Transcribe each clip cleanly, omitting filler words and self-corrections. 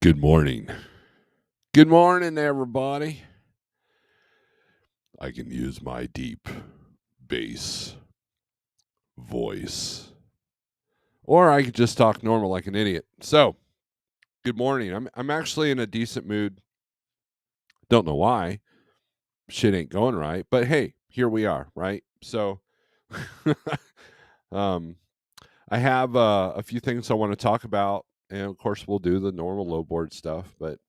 Good morning. Good morning, everybody. I can use my deep bass voice, or I could just talk normal like an idiot. So, good morning. I'm actually in a decent mood. Don't know why. Shit ain't going right, but hey, here we are, right? So, um, I have a few things I want to talk about, and of course, we'll do the normal low board stuff. But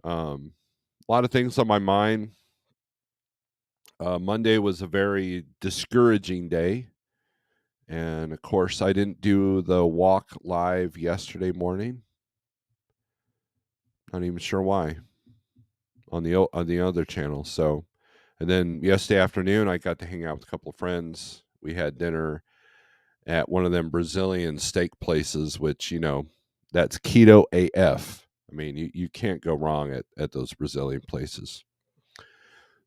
a lot of things on my mind. Monday was a very discouraging day. And of course, I didn't do the walk live yesterday morning. Not even sure why on the other channel. So, and then yesterday afternoon, I got to hang out with a couple of friends. We had dinner at one of them Brazilian steak places, which that's keto AF. I mean, you can't go wrong at those Brazilian places.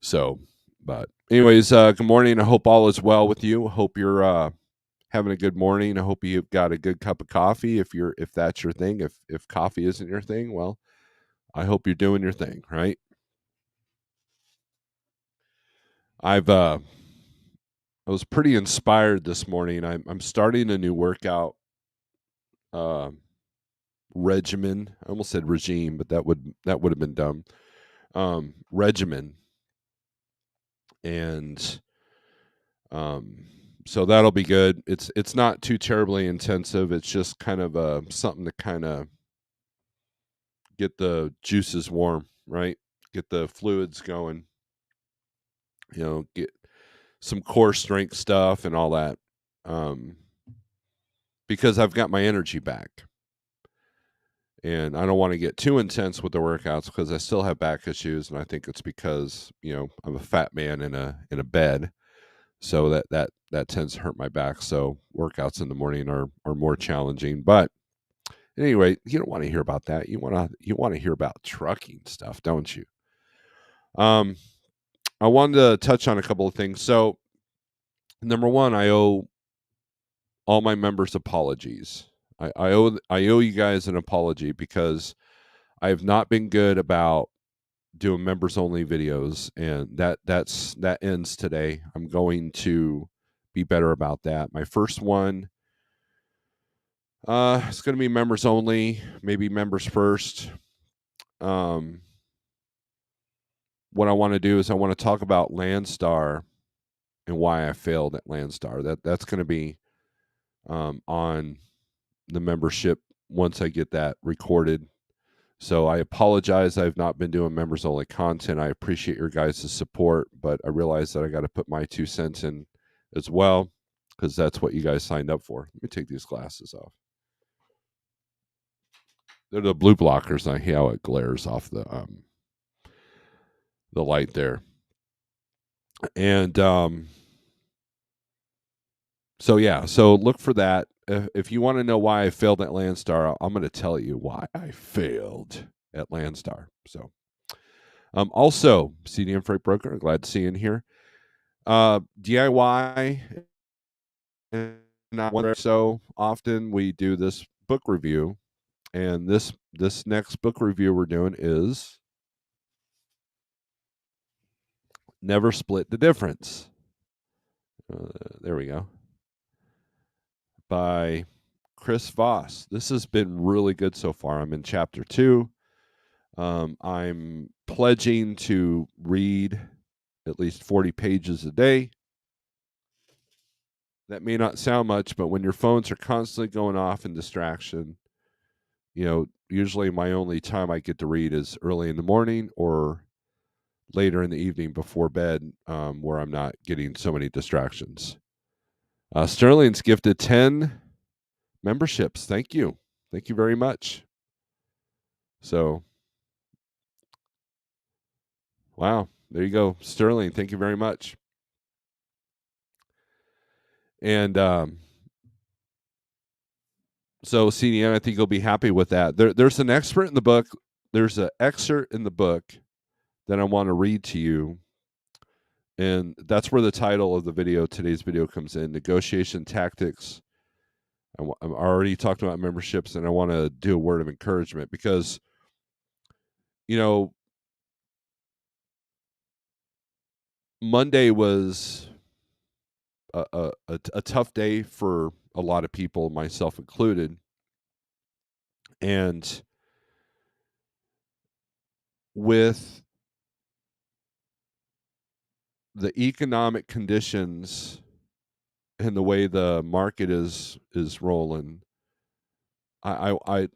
So, but anyways, good morning. I hope all is well with you. I hope you're having a good morning. I hope you've got a good cup of coffee if that's your thing. If coffee isn't your thing, well, I hope you're doing your thing, right? I was pretty inspired this morning. I'm starting a new workout uh regimen. I almost said regime, but that would have been dumb. Regimen. And so that'll be good. It's not too terribly intensive. It's just kind of something to kind of get the juices warm, right? Get the fluids going, get some core strength stuff and all that. Um, because I've got my energy back. And I don't want to get too intense with the workouts because I still have back issues, and I think it's because I'm a fat man in a bed, so that tends to hurt my back. So workouts in the morning are more challenging. But anyway, you don't want to hear about that. You want to hear about trucking stuff, don't you? Um, I wanted to touch on a couple of things. So number one, I owe all my members apologies. I owe you guys an apology because I have not been good about doing members only videos, and that ends today. I'm going to be better about that. My first one it's going to be members only, maybe members first. Um what I want to do is I want to talk about Landstar and why I failed at Landstar. That's going to be on the membership once I get that recorded. So I apologize. I've not been doing members only content. I appreciate your guys' support, but I realize that I got to put my 2 cents in as well because that's what you guys signed up for. Let me take these glasses off. They're the blue blockers. I hear how it glares off the light there. And so look for that. If you want to know why I failed at Landstar, I'm going to tell you why I failed at Landstar. So, also, CDM Freight Broker, glad to see you in here. DIY, and not so often we do this book review, and this next book review we're doing is Never Split the Difference. There we go. By Chris Voss. This has been really good so far. I'm in chapter 2. I'm pledging to read at least 40 pages a day. That may not sound much, but when your phones are constantly going off in distraction, usually my only time I get to read is early in the morning or later in the evening before bed, where I'm not getting so many distractions. Sterling's gifted 10 memberships. Thank you. Thank you very much. So, wow, there you go. Sterling, thank you very much. And so CDM, I think you'll be happy with that. There's an expert in the book. There's an excerpt in the book that I want to read to you. And that's where the title of today's video comes in, Negotiation Tactics. I'm already talking about memberships, and I want to do a word of encouragement because you know, Monday was a tough day for a lot of people, myself included. And with the economic conditions and the way the market is rolling, I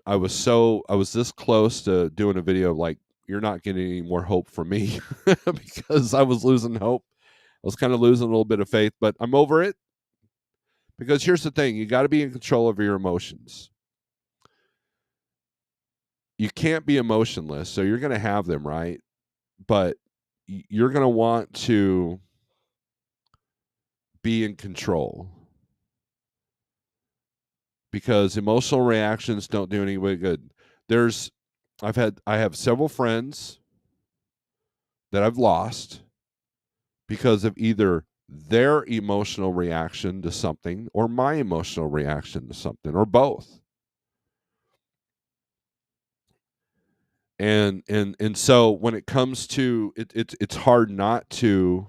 was this close to doing a video like, you're not getting any more hope from me because I was losing hope. I was kind of losing a little bit of faith, but I'm over it. Because here's the thing, you got to be in control of your emotions. You can't be emotionless, so you're going to have them, right? But you're going to want to be in control, because emotional reactions don't do anybody good. I have several friends that I've lost because of either their emotional reaction to something or my emotional reaction to something, or both. And so when it comes to it, it's hard not to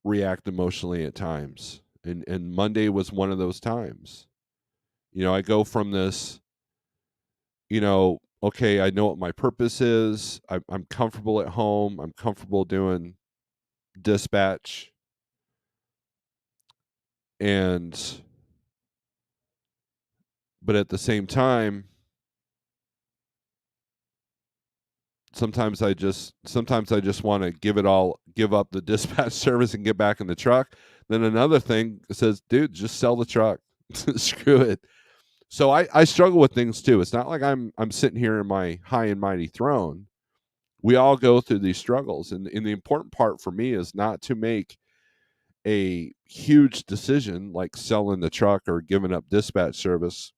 react emotionally at times. And Monday was one of those times. I go from this, okay, I know what my purpose is. I'm comfortable at home. I'm comfortable doing dispatch. And, but at the same time, sometimes I just want to give up the dispatch service and get back in the truck. Then another thing says, dude, just sell the truck. Screw it. So I struggle with things too. It's not like I'm sitting here in my high and mighty throne. We all go through these struggles, and the important part for me is not to make a huge decision like selling the truck or giving up dispatch service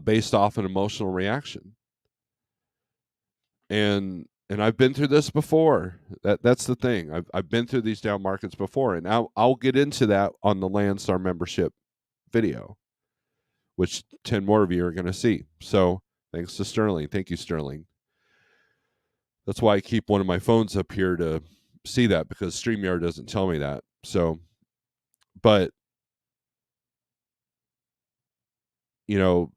based off an emotional reaction. And I've been through this before. That's the thing. I've been through these down markets before, and I'll get into that on the Landstar membership video, which 10 more of you are going to see. So thanks to Sterling. Thank you, Sterling. That's why I keep one of my phones up here to see that, because StreamYard doesn't tell me that. So, but you know,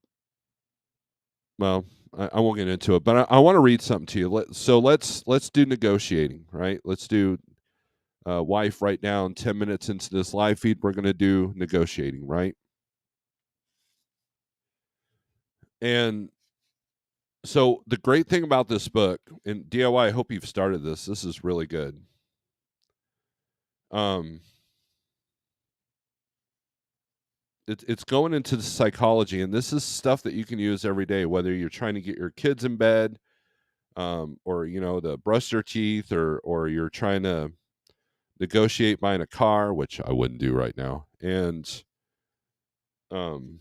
well, I won't get into it, but I want to read something to you. Let's do negotiating, right? Let's do wife right now. In 10 minutes into this live feed, we're going to do negotiating, right? And so the great thing about this book, and DIY, I hope you've started this. This is really good. Um, it's going into the psychology, and this is stuff that you can use every day, whether you're trying to get your kids in bed, or to brush their teeth, or you're trying to negotiate buying a car, which I wouldn't do right now, and um,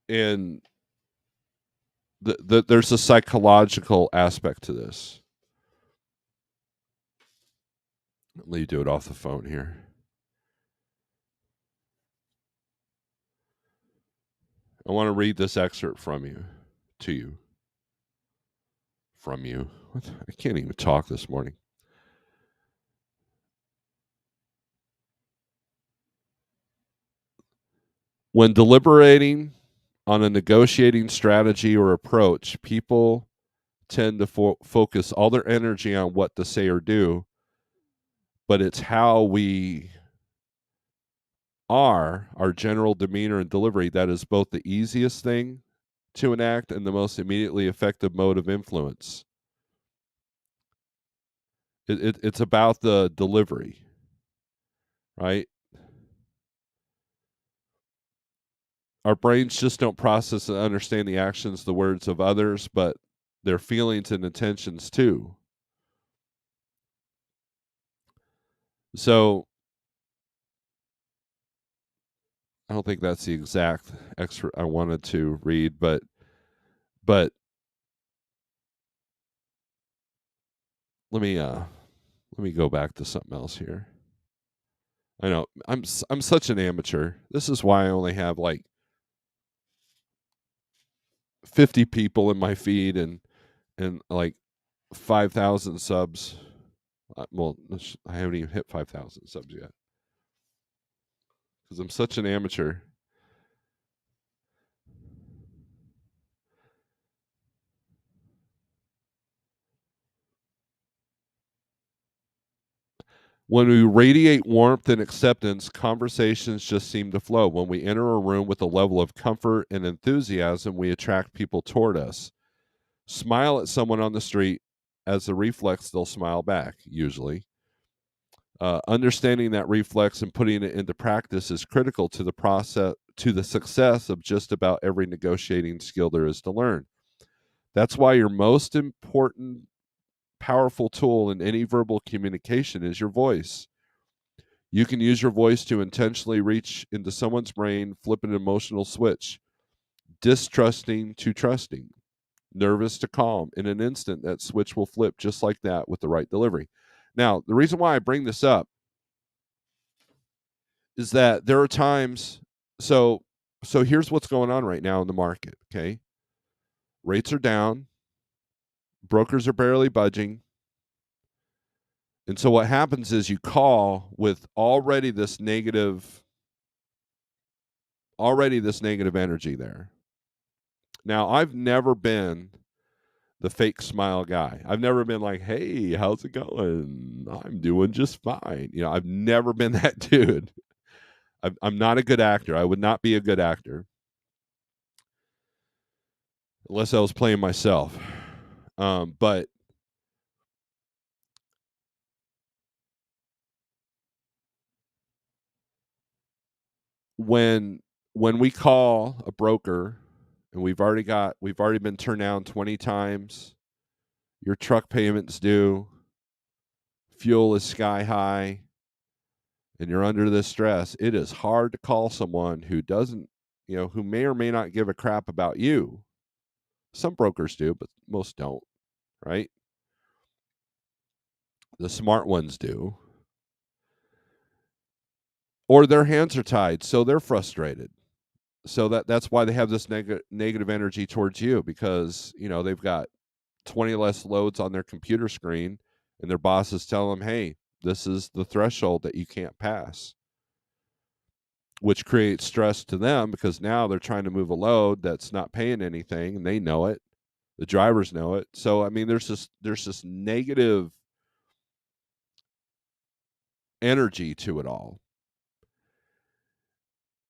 and there's a psychological aspect to this. Let me do it off the phone here. I want to read this excerpt from you, to you, from you. What? I can't even talk this morning. When deliberating on a negotiating strategy or approach, people tend to focus all their energy on what to say or do, but it's how we are, our general demeanor and delivery, that is both the easiest thing to enact and the most immediately effective mode of influence. It's about the delivery, right? Our brains just don't process and understand the actions, the words of others, but their feelings and intentions too. So I don't think that's the exact excerpt I wanted to read, but let me Let me go back to something else here. I know I'm such an amateur. This is why I only have like 50 people in my feed and like 5,000 subs. Well, I haven't even hit 5,000 subs yet because I'm such an amateur. When we radiate warmth and acceptance, conversations just seem to flow. When we enter a room with a level of comfort and enthusiasm, we attract people toward us. Smile at someone on the street. As a reflex, they'll smile back, usually. Understanding that reflex and putting it into practice is critical to the success of just about every negotiating skill there is to learn. That's why your most important, powerful tool in any verbal communication is your voice. You can use your voice to intentionally reach into someone's brain, flip an emotional switch, distrusting to trusting, nervous to calm. In an instant, that switch will flip just like that with the right delivery. Now, the reason why I bring this up is that there are times. So here's what's going on right now in the market. Okay, rates are down, brokers are barely budging, and so what happens is you call with already this negative energy there. Now, I've never been the fake smile guy. I've never been like, "Hey, how's it going? I'm doing just fine." I've never been that dude. I'm not a good actor. I would not be a good actor unless I was playing myself. But when we call a broker and we've already been turned down 20 times, your truck payment's due, fuel is sky high, and you're under this stress, it is hard to call someone who doesn't, who may or may not give a crap about you. Some brokers do, but most don't, right? The smart ones do. Or their hands are tied, so they're frustrated. So that's why they have this negative energy towards you, because, they've got 20 less loads on their computer screen and their bosses tell them, "Hey, this is the threshold that you can't pass," which creates stress to them because now they're trying to move a load that's not paying anything, and they know it. The drivers know it. So I mean, there's this negative energy to it all.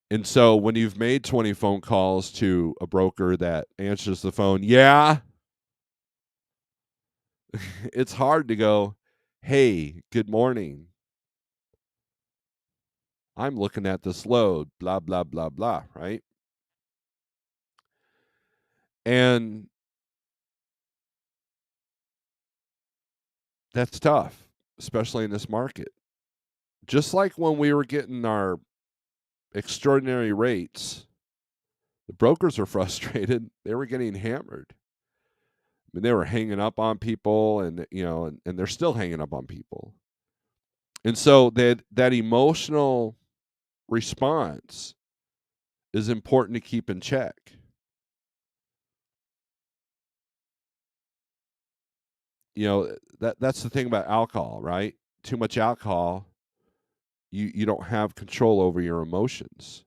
And so when you've made 20 phone calls to a broker that answers the phone, yeah, it's hard to go, "Hey, good morning. I'm looking at this load, blah, blah, blah, blah," right? And that's tough, especially in this market. Just like when we were getting our extraordinary rates, the brokers were frustrated. They were getting hammered. I mean, they were hanging up on people, and and they're still hanging up on people. And so that emotional response is important to keep in check. That's the thing about alcohol, right? Too much alcohol, you don't have control over your emotions.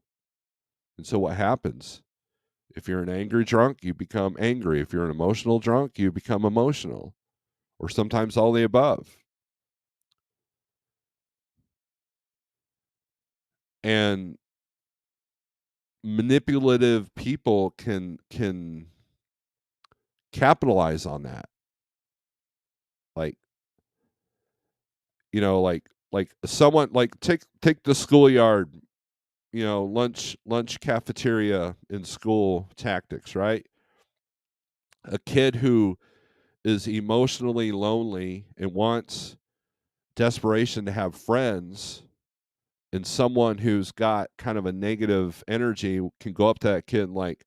And so what happens? If you're an angry drunk, you become angry. If you're an emotional drunk, you become emotional, or sometimes all the above. And manipulative people can capitalize on that. Like, like someone, like, take the schoolyard, lunch cafeteria in school tactics, right? A kid who is emotionally lonely and wants desperation to have friends, and someone who's got kind of a negative energy can go up to that kid and like,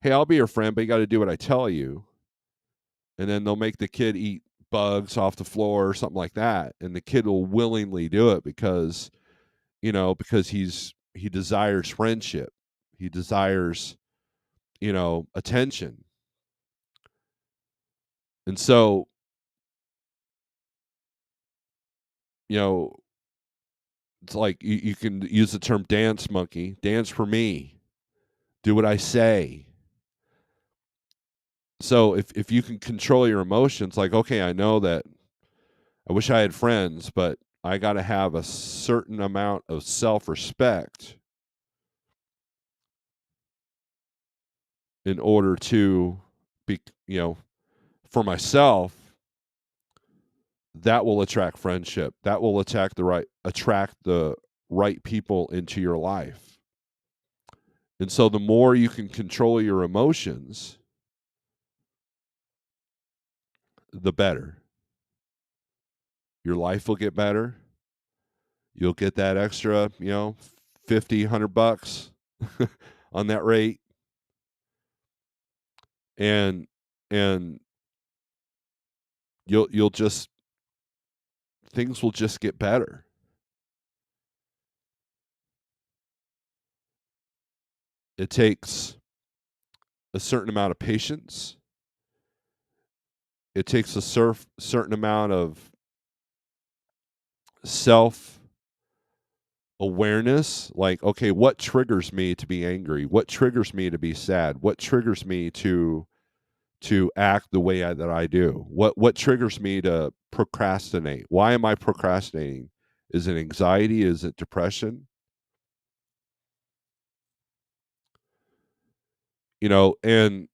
"Hey, I'll be your friend, but you got to do what I tell you." And then they'll make the kid eat bugs off the floor or something like that, and the kid will willingly do it because because he desires friendship, he desires attention. And so you know it's like you can use the term dance monkey, dance for me, do what I say. So if you can control your emotions, like, okay, I know that I wish I had friends, but I got to have a certain amount of self-respect in order to be, for myself, that will attract friendship. That will attract the right people into your life. And so the more you can control your emotions, the better. Your life will get better. You'll get that extra, 50, $100 on that rate. And and you'll just things will just get better. It takes a certain amount of patience. It takes a certain amount of self awareness, like, okay, what triggers me to be angry? What triggers me to be sad? What triggers me to act the way that I do? What triggers me to procrastinate? Why am I procrastinating? Is it anxiety? Is it depression? And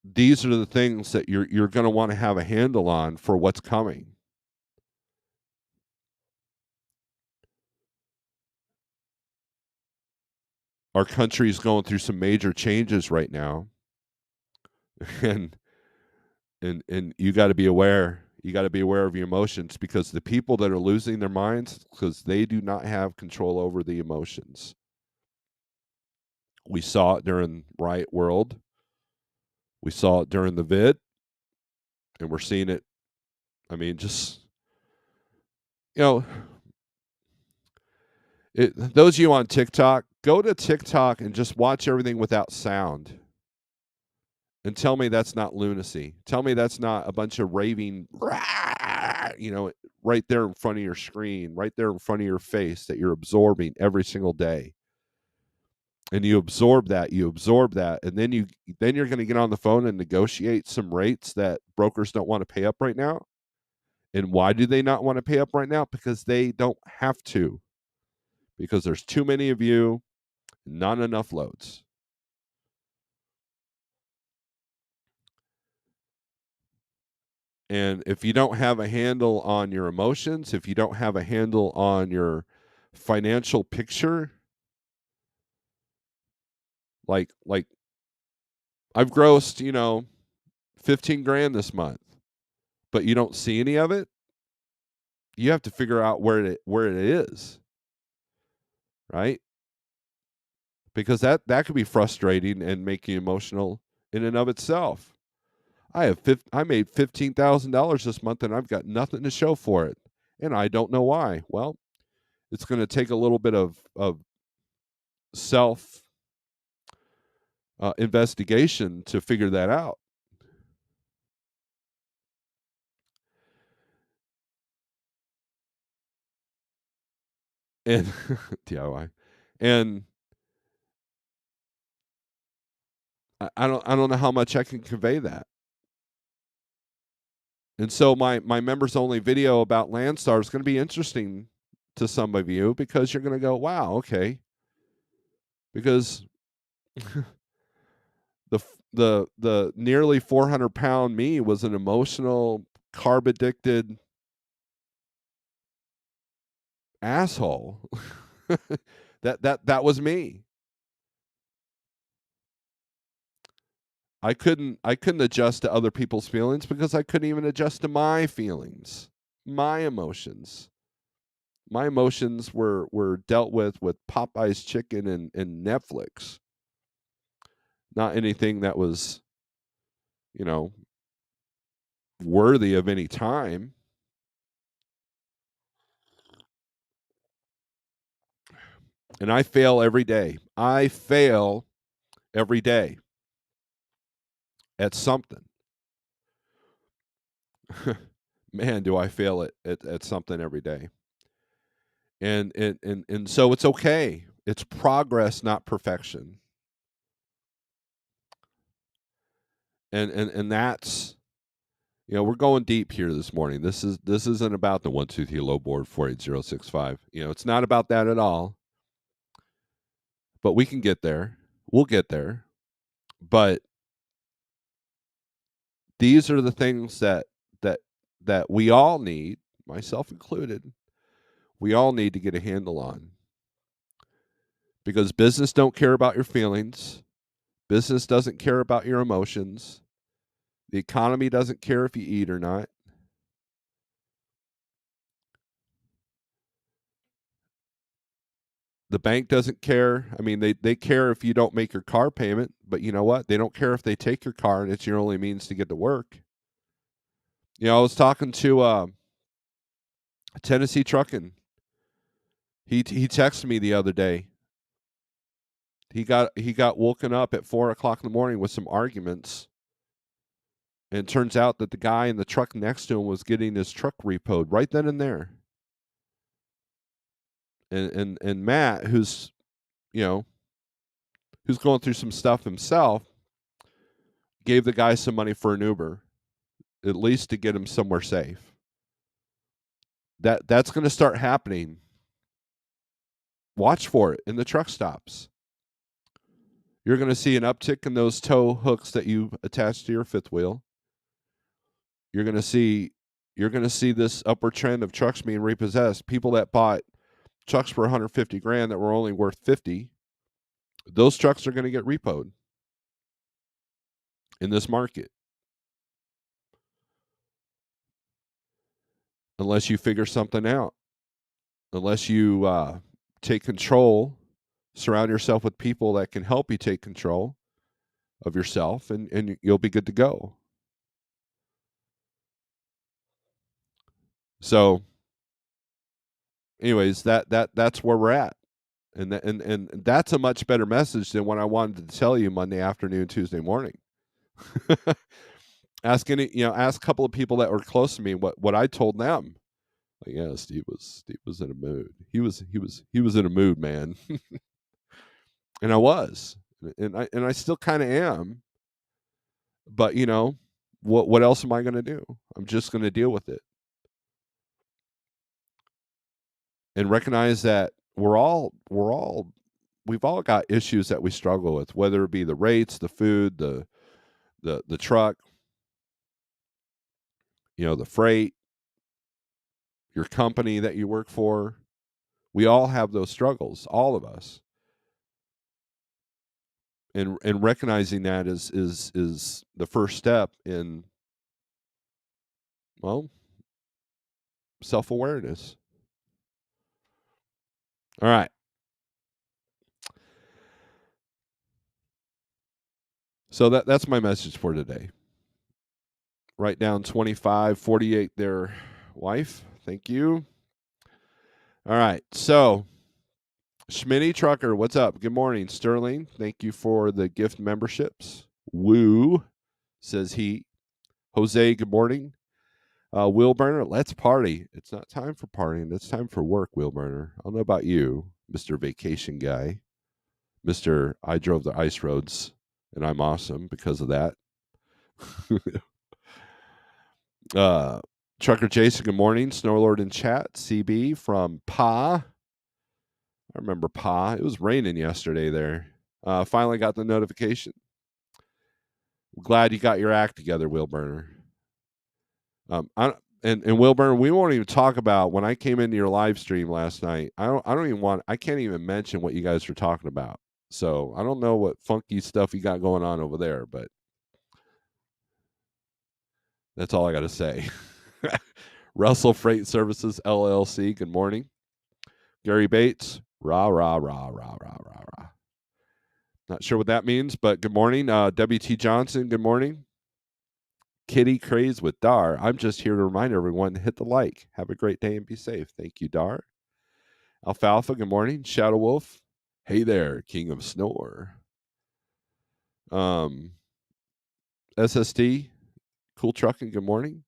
these are the things that you're going to want to have a handle on for what's coming. Our country is going through some major changes right now, and you got to be aware. You got to be aware of your emotions, because the people that are losing their minds, because they do not have control over the emotions. We saw it during Riot World. We saw it during the vid, and we're seeing it. I mean, just you know, those of you on TikTok, go to TikTok and just watch everything without sound. And tell me that's not lunacy. Tell me that's not a bunch of raving, right there in front of your screen, right there in front of your face, that you're absorbing every single day. And you absorb that, and then you're going to get on the phone and negotiate some rates that brokers don't want to pay up right now. And why do they not want to pay up right now? Because they don't have to. Because there's too many of you, not enough loads. And if you don't have a handle on your emotions, if you don't have a handle on your financial picture, like I've grossed, 15 grand this month, but you don't see any of it, you have to figure out where it is, right? Because that could be frustrating and make you emotional in and of itself. I made $15,000 this month, and I've got nothing to show for it, and I don't know why. Well, it's going to take a little bit of self investigation to figure that out. And DIY, and I don't know how much I can convey that. And so my members only video about Landstar is going to be interesting to some of you, because you're going to go, wow, okay, because the nearly 400-pound me was an emotional, carb addicted asshole. that was me. I couldn't adjust to other people's feelings, because I couldn't even adjust to my feelings, my emotions. My emotions were dealt with Popeye's chicken and Netflix. Not anything that was, you know, worthy of any time. And I fail every day. I fail every day at something. Man, do I fail at something every day. And so it's okay. It's progress, not perfection. And that's, we're going deep here this morning. This isn't about the 123 low board 48065. It's not about that at all. But we can get there. We'll get there. But these are the things that we all need, myself included. We all need to get a handle on. Because business don't care about your feelings. Business doesn't care about your emotions. The economy doesn't care if you eat or not. The bank doesn't care. I mean, they care if you don't make your car payment, but you know what? They don't care if they take your car and it's your only means to get to work. I was talking to Tennessee Trucking. He texted me the other day. He got woken up at 4:00 in the morning with some arguments, and it turns out that the guy in the truck next to him was getting his truck repoed right then and there. And Matt, who's going through some stuff himself, gave the guy some money for an Uber, at least to get him somewhere safe. That's going to start happening. Watch for it in the truck stops. You're going to see an uptick in those tow hooks that you attach to your fifth wheel. You're going to see this upward trend of trucks being repossessed. People that bought trucks for $150,000 that were only worth $50,000, those trucks are going to get repoed in this market. Unless you figure something out. Unless you take control, surround yourself with people that can help you take control of yourself, and you'll be good to go. So, anyways, that's where we're at, and that's a much better message than what I wanted to tell you Monday afternoon, Tuesday morning. Ask a couple of people that were close to me what I told them. Like, yeah, Steve was in a mood. He was in a mood, man. And I was, and I still kind of am. But what else am I going to do? I'm just going to deal with it and recognize that we've all got issues that we struggle with, whether it be the rates, the food, the truck, the freight, your company that you work for. We all have those struggles, all of us. And recognizing that is the first step in, well, self-awareness. All right. So that's my message for today. Write down 2548 there, wife. Thank you. All right. So, Schmitty Trucker, what's up? Good morning, Sterling. Thank you for the gift memberships. Woo, says he. Jose, good morning. Wheel Burner, let's party. It's not time for partying. It's time for work, Wheel Burner. I don't know about you, Mr. Vacation Guy. Mr. I drove the ice roads, and I'm awesome because of that. Trucker Jason, good morning. Snorelord in chat. CB from Pa. I remember Pa. It was raining yesterday there. Finally got the notification. Glad you got your act together, Wilburner. And Wilburner, we won't even talk about when I came into your live stream last night. I can't even mention what you guys were talking about. So I don't know what funky stuff you got going on over there, but that's all I got to say. Russell Freight Services LLC, good morning. Gary Bates, rah, rah, rah, rah, rah, rah, rah. Not sure what that means, but good morning. W.T. Johnson, good morning. Kitty Craze with Dar. I'm just here to remind everyone to hit the like. Have a great day and be safe. Thank you, Dar. Alfalfa, good morning. Shadow Wolf, hey there, King of Snore. SSD, Cool Trucking, good morning.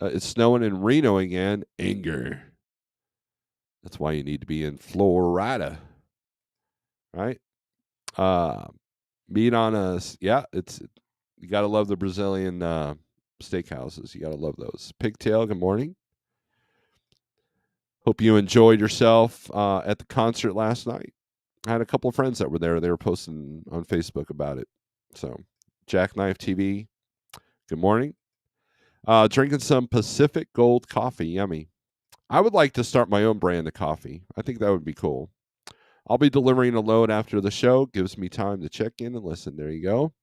It's snowing in Reno again. Anger. That's why you need to be in Florida, right? Meat on us. Yeah, you got to love the Brazilian steakhouses. You got to love those. Pigtail, good morning. Hope you enjoyed yourself at the concert last night. I had a couple of friends that were there. They were posting on Facebook about it. So, Jackknife TV, good morning. Drinking some Pacific Gold coffee. Yummy. I would like to start my own brand of coffee. I think that would be cool. I'll be delivering a load after the show. Gives me time to check in and listen. There you go.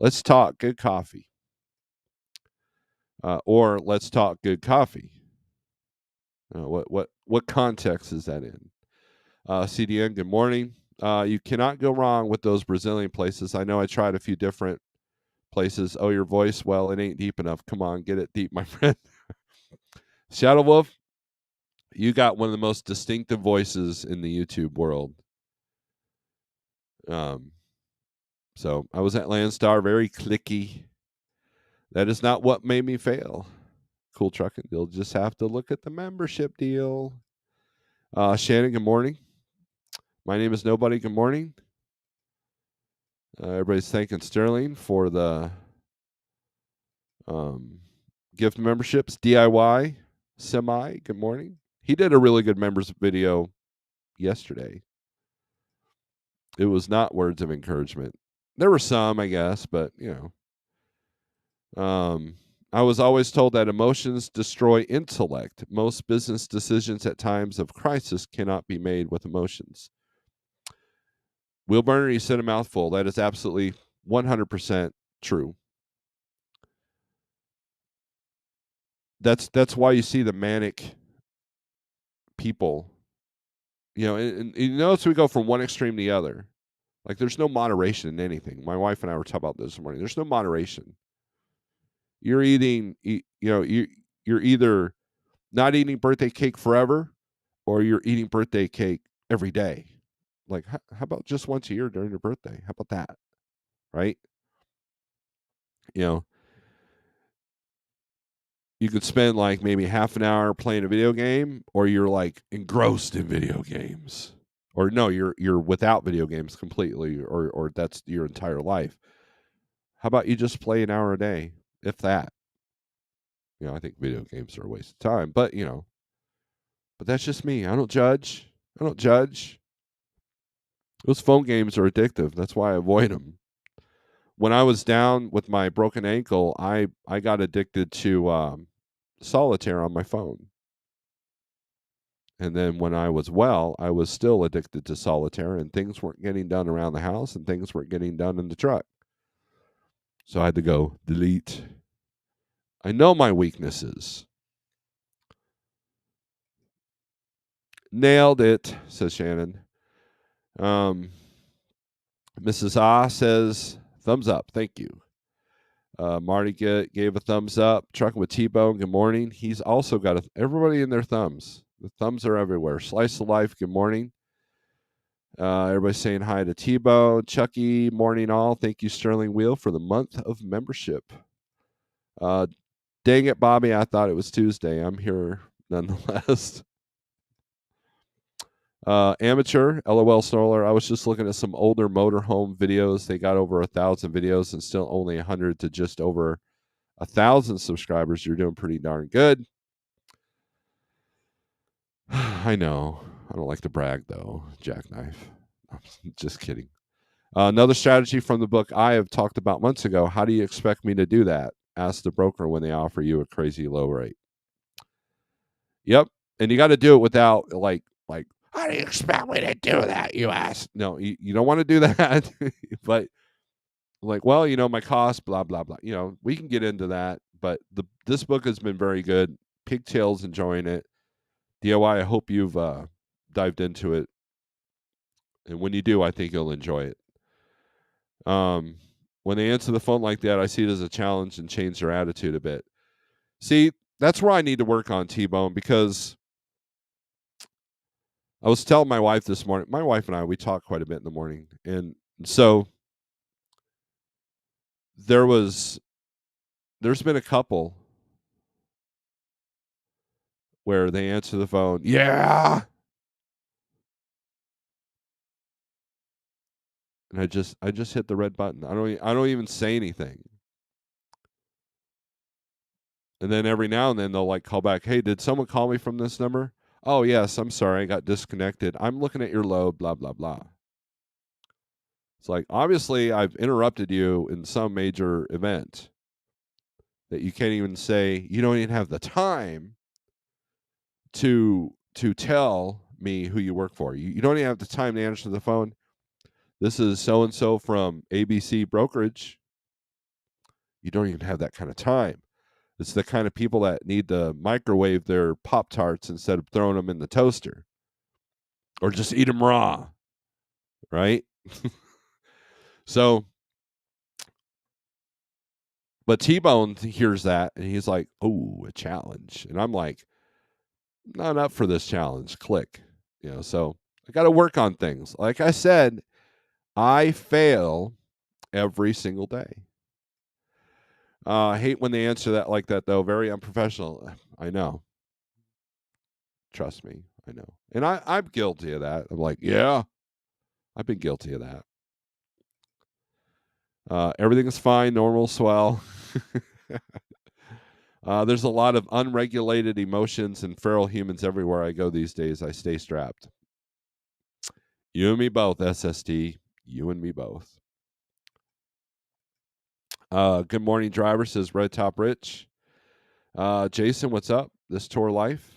Let's talk good coffee. Or let's talk good coffee. What context is that in? CDN, good morning. You cannot go wrong with those Brazilian places. I know I tried a few different places. Oh, your voice? Well, it ain't deep enough. Come on, get it deep, my friend. Shadow Wolf, you got one of the most distinctive voices in the YouTube world. So I was at Landstar, very clicky. That is not what made me fail. Cool Trucking. You'll just have to look at the membership deal. Shannon, good morning. My name is Nobody. Good morning. Everybody's thanking Sterling for the gift memberships. DIY Semi, good morning. He did a really good members video yesterday. It was not words of encouragement. There were some, I guess, but I was always told that emotions destroy intellect. Most business decisions at times of crisis cannot be made with emotions. Will Burner, you said a mouthful. That is absolutely 100% true. That's why you see the manic people. And you notice we go from one extreme to the other. Like there's no moderation in anything. My wife and I were talking about this morning. There's no moderation. You're eating, you're either not eating birthday cake forever, or you're eating birthday cake every day. Like, how about just once a year during your birthday? How about that? Right? You could spend like maybe half an hour playing a video game, or you're like engrossed in video games. Or no, you're without video games completely, or that's your entire life. How about you just play an hour a day, if that? I think video games are a waste of time, but but that's just me. I don't judge. Those phone games are addictive. That's why I avoid them. When I was down with my broken ankle, I got addicted to solitaire on my phone. And then when I was well, I was still addicted to solitaire, and things weren't getting done around the house, and things weren't getting done in the truck. So I had to go delete. I know my weaknesses. Nailed it, says Shannon. Mrs. Ah says, thumbs up. Thank you. Marty gave a thumbs up. Trucking with T-Bone, good morning. He's also got everybody in their thumbs. The thumbs are everywhere. Slice of Life, good morning. Everybody's saying hi to T-Bone. Chucky, morning all. Thank you, Sterling Wheel, for the month of membership. Dang it, Bobby. I thought it was Tuesday. I'm here nonetheless. Amateur, LOL Snorelord. I was just looking at some older motorhome videos. They got over 1,000 videos and still only 100 to just over 1,000 subscribers. You're doing pretty darn good. I know. I don't like to brag, though, Jackknife. I'm just kidding. Another strategy from the book I have talked about months ago. How do you expect me to do that? Ask the broker when they offer you a crazy low rate. Yep. And you got to do it without, like, how do you expect me to do that, you ask? No, you don't want to do that. But, like, well, my cost, blah, blah, blah. We can get into that. But this book has been very good. Pigtail's enjoying it. DIY, I hope you've dived into it. And when you do, I think you'll enjoy it. When they answer the phone like that, I see it as a challenge and change their attitude a bit. See, that's where I need to work on, T-Bone, because I was telling my wife this morning. My wife and I, we talk quite a bit in the morning, and so there's been a couple where they answer the phone, yeah, and I just hit the red button. I don't even say anything. And then every now and then they'll like call back, "Hey, did someone call me from this number?" "Oh, yes, I'm sorry, I got disconnected. I'm looking at your load, blah blah blah." It's like, obviously I've interrupted you in some major event that you can't even say, you don't even have the time to tell me who you work for. You don't even have the time to answer the phone. "This is so and so from ABC brokerage." You don't even have that kind of time. It's the kind of people that need to microwave their Pop Tarts instead of throwing them in the toaster, or just eat them raw, right? So, but T-Bone hears that and he's like, "Oh, a challenge," and I'm like, "Not up for this challenge." Click, So I got to work on things. Like I said, I fail every single day. I hate when they answer that like that, though. Very unprofessional. I know. Trust me, I know. And I'm guilty of that. I'm like, yeah, I've been guilty of that. Everything is fine, normal, swell. There's a lot of unregulated emotions and feral humans everywhere I go these days. I stay strapped. You and me both, SST. You and me both. Good morning, driver, says Red Top Rich. Jason, what's up? This tour life?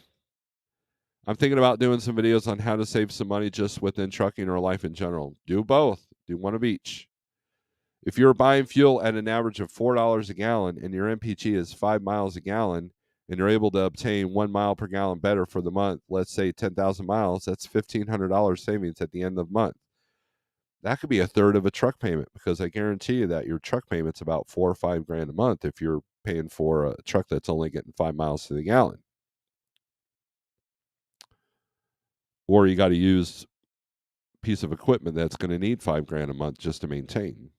I'm thinking about doing some videos on how to save some money just within trucking or life in general. Do both. Do one of each. If you're buying fuel at an average of $4 a gallon and your MPG is 5 miles a gallon and you're able to obtain 1 mile per gallon better for the month, let's say 10,000 miles, that's $1,500 savings at the end of the month. That could be a third of a truck payment, because I guarantee you that your truck payment's about 4 or 5 grand a month if you're paying for a truck that's only getting 5 miles to the gallon. Or you got to use a piece of equipment that's going to need 5 grand a month just to maintain.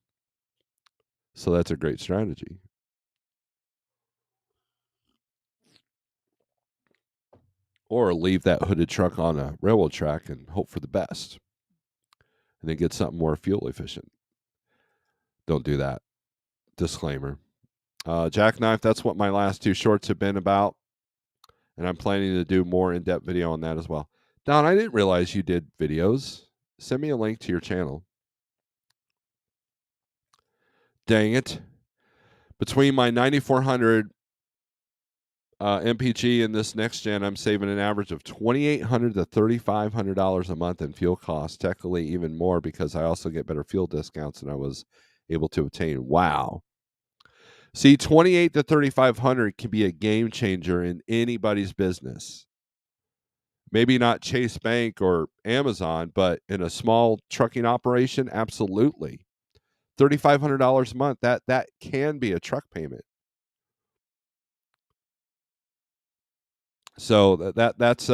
So that's a great strategy. Or leave that hooded truck on a railroad track and hope for the best, and then get something more fuel efficient. Don't do that. Disclaimer. Jackknife, that's what my last 2 shorts have been about, and I'm planning to do more in-depth video on that as well. Don, I didn't realize you did videos. Send me a link to your channel. Dang it. Between my 9400 MPG and this next gen, I'm saving an average of $2,800 to $3,500 a month in fuel costs. Technically, even more, because I also get better fuel discounts than I was able to obtain. Wow. See, 28 to 3,500 can be a game changer in anybody's business. Maybe not Chase Bank or Amazon, but in a small trucking operation, absolutely. $3,500 a month, that can be a truck payment. So that's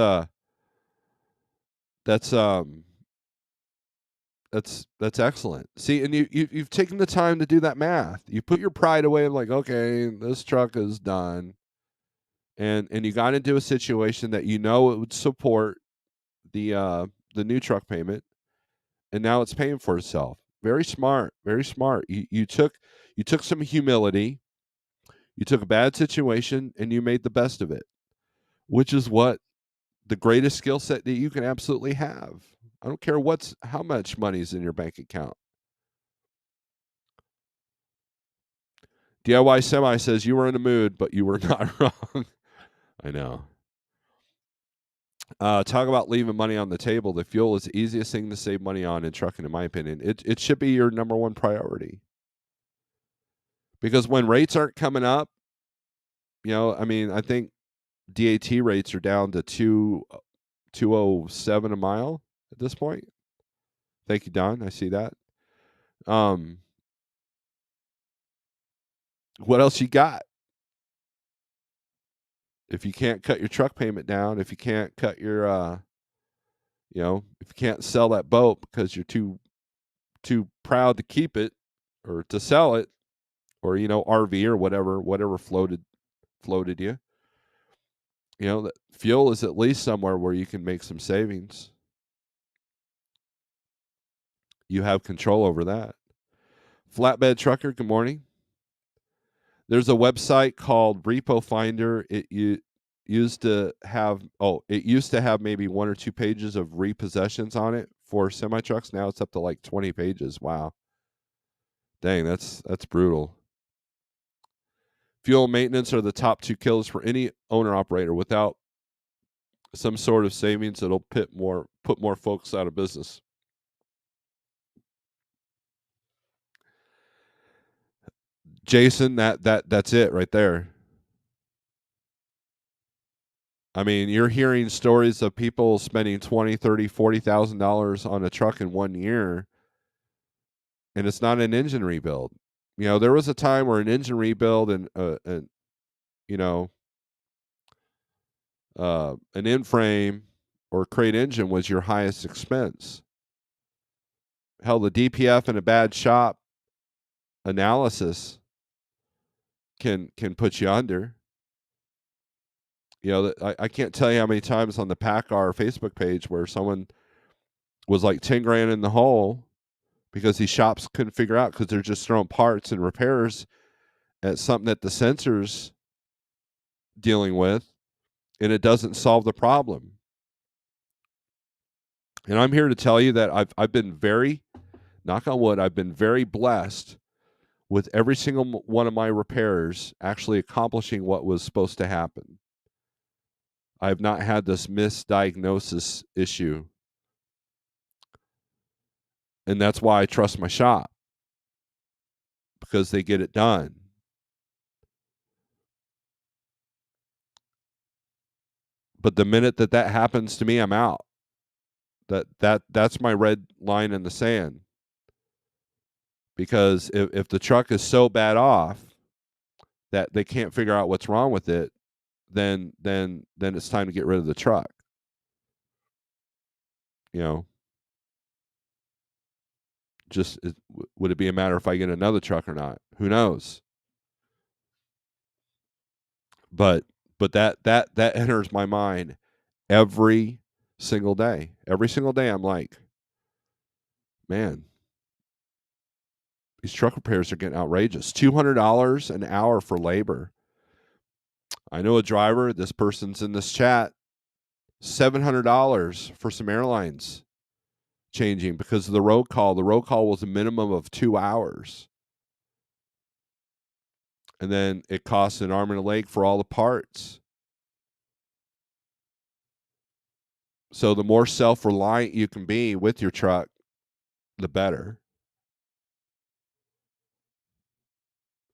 excellent. See, and you've taken the time to do that math. You put your pride away and like, okay, this truck is done. And you got into a situation that it would support the new truck payment, and now it's paying for itself. Very smart, very smart. You took some humility, you took a bad situation, and you made the best of it, which is what the greatest skill set that you can absolutely have. I don't care how much money's in your bank account. DIY Semi says you were in a mood, but you were not wrong. I know. Talk about leaving money on the table. The fuel is the easiest thing to save money on in trucking, in my opinion. It should be your number one priority. Because when rates aren't coming up, I think DAT rates are down to 207 a mile at this point. Thank you, Don. I see that. What else you got? If you can't cut your truck payment down, if you can't cut your if you can't sell that boat because you're too proud to keep it or to sell it, or RV or whatever floated you. The fuel is at least somewhere where you can make some savings. You have control over that. Flatbed trucker, good morning. There's a website called Repo Finder. Used to have maybe 1 or 2 pages of repossessions on it for semi trucks. Now it's up to like 20 pages. Wow. Dang, that's brutal. Fuel maintenance are the top 2 killers for any owner operator. Without some sort of savings, it'll put more folks out of business. Jason, that's it right there. I mean, you're hearing stories of people spending $20,000, $30,000, $40,000 on a truck in 1 year, and it's not an engine rebuild. There was a time where an engine rebuild and an in-frame or crate engine was your highest expense. Hell, the DPF in a bad shop analysis can put you under. I can't tell you how many times on the PACCAR Facebook page where someone was like 10 grand in the hole because these shops couldn't figure out, because they're just throwing parts and repairs at something that the sensor's dealing with, and it doesn't solve the problem. And I'm here to tell you that I've been very, knock on wood, I've been very blessed with every single one of my repairs actually accomplishing what was supposed to happen. I've not had this misdiagnosis issue. And that's why I trust my shop, because they get it done. But the minute that happens to me, I'm out. That's my red line in the sand. Because if the truck is so bad off that they can't figure out what's wrong with it, then it's time to get rid of the truck. Just would it be a matter if I get another truck or not? Who knows? But that enters my mind every single day. Every single day, I'm like, man, these truck repairs are getting outrageous. $200 an hour for labor. I know a driver. This person's in this chat. $700 for some airlines changing because of the road call. The road call was a minimum of 2 hours. And then it costs an arm and a leg for all the parts. So the more self-reliant you can be with your truck, the better.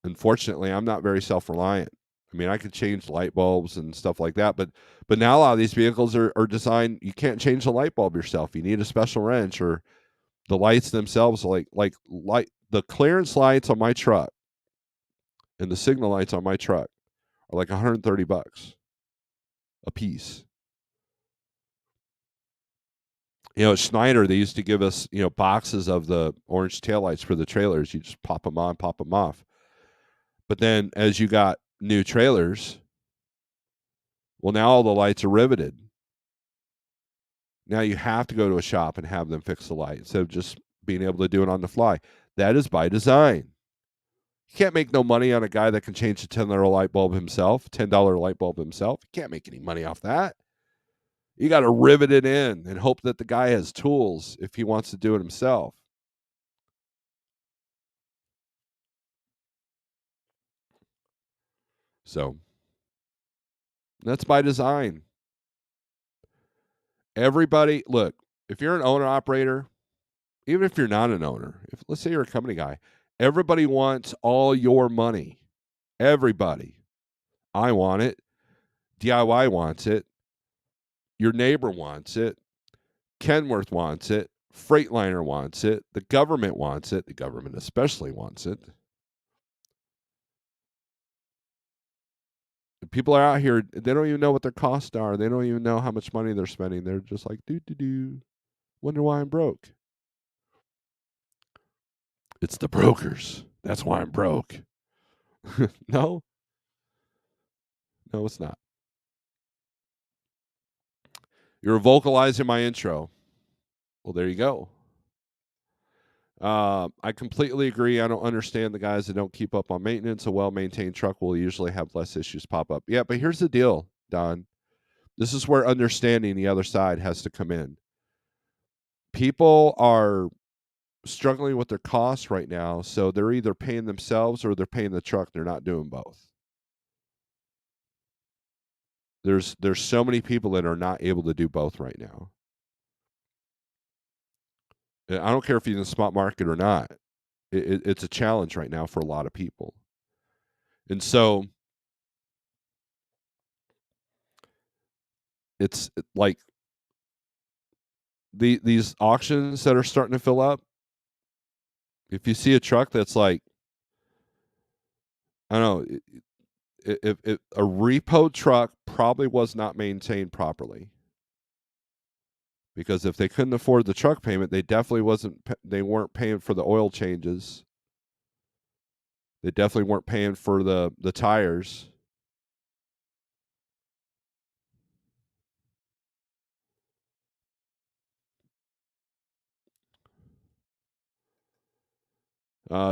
Unfortunately, I'm not very self-reliant. I mean, I could change light bulbs and stuff like that, but now a lot of these vehicles are designed, you can't change the light bulb yourself. You need a special wrench, or the lights themselves, like the clearance lights on my truck and the signal lights on my truck are like $130 a piece. At Schneider, they used to give us, boxes of the orange taillights for the trailers. You just pop them on, pop them off. But then as you got new trailers, well, now all the lights are riveted. Now you have to go to a shop and have them fix the light instead of just being able to do it on the fly. That is by design. You can't make no money on a guy that can change a $10 light bulb himself, $10 light bulb himself. You can't make any money off that. You got to rivet it in and hope that the guy has tools if he wants to do it himself. So that's by design. Everybody, look, if you're an owner operator, even if you're not an owner, if let's say you're a company guy, everybody wants all your money. Everybody. I want it. DIY wants it. Your neighbor wants it. Kenworth wants it. Freightliner wants it. The government wants it. The government especially wants it. People are out here, they don't even know what their costs are. They don't even know how much money they're spending. They're just like, do. Wonder why I'm broke. It's the brokers. That's why I'm broke. No, no, it's not. You're vocalizing my intro. Well, there you go. I completely agree. I don't understand the guys that don't keep up on maintenance. A well-maintained truck will usually have less issues pop up. Yeah, but here's the deal, Don. This is where understanding the other side has to come in. People are struggling with their costs right now, so they're either paying themselves or they're paying the truck. They're not doing both. There's so many people that are not able to do both right now. I don't care if you're in the spot market or not. It's a challenge right now for a lot of people. And so it's like these auctions that are starting to fill up. If you see a truck that's like, I don't know, if a repo truck probably was not maintained properly. Because if they couldn't afford the truck payment, they definitely they weren't paying for the oil changes. They definitely weren't paying for the tires.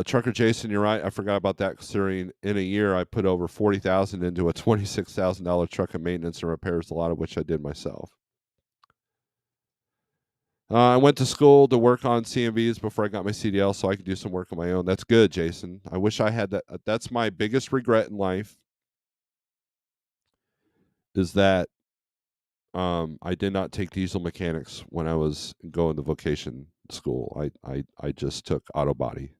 Trucker Jason, you're right. I forgot about that. Considering in a year I put over 40,000 into a $26,000 truck of maintenance and repairs, a lot of which I did myself. I went to school to work on CMVs before I got my CDL, so I could do some work on my own. That's good, Jason. I wish I had that. That's my biggest regret in life. Is that I did not take diesel mechanics when I was going to vocation school. I just took auto body.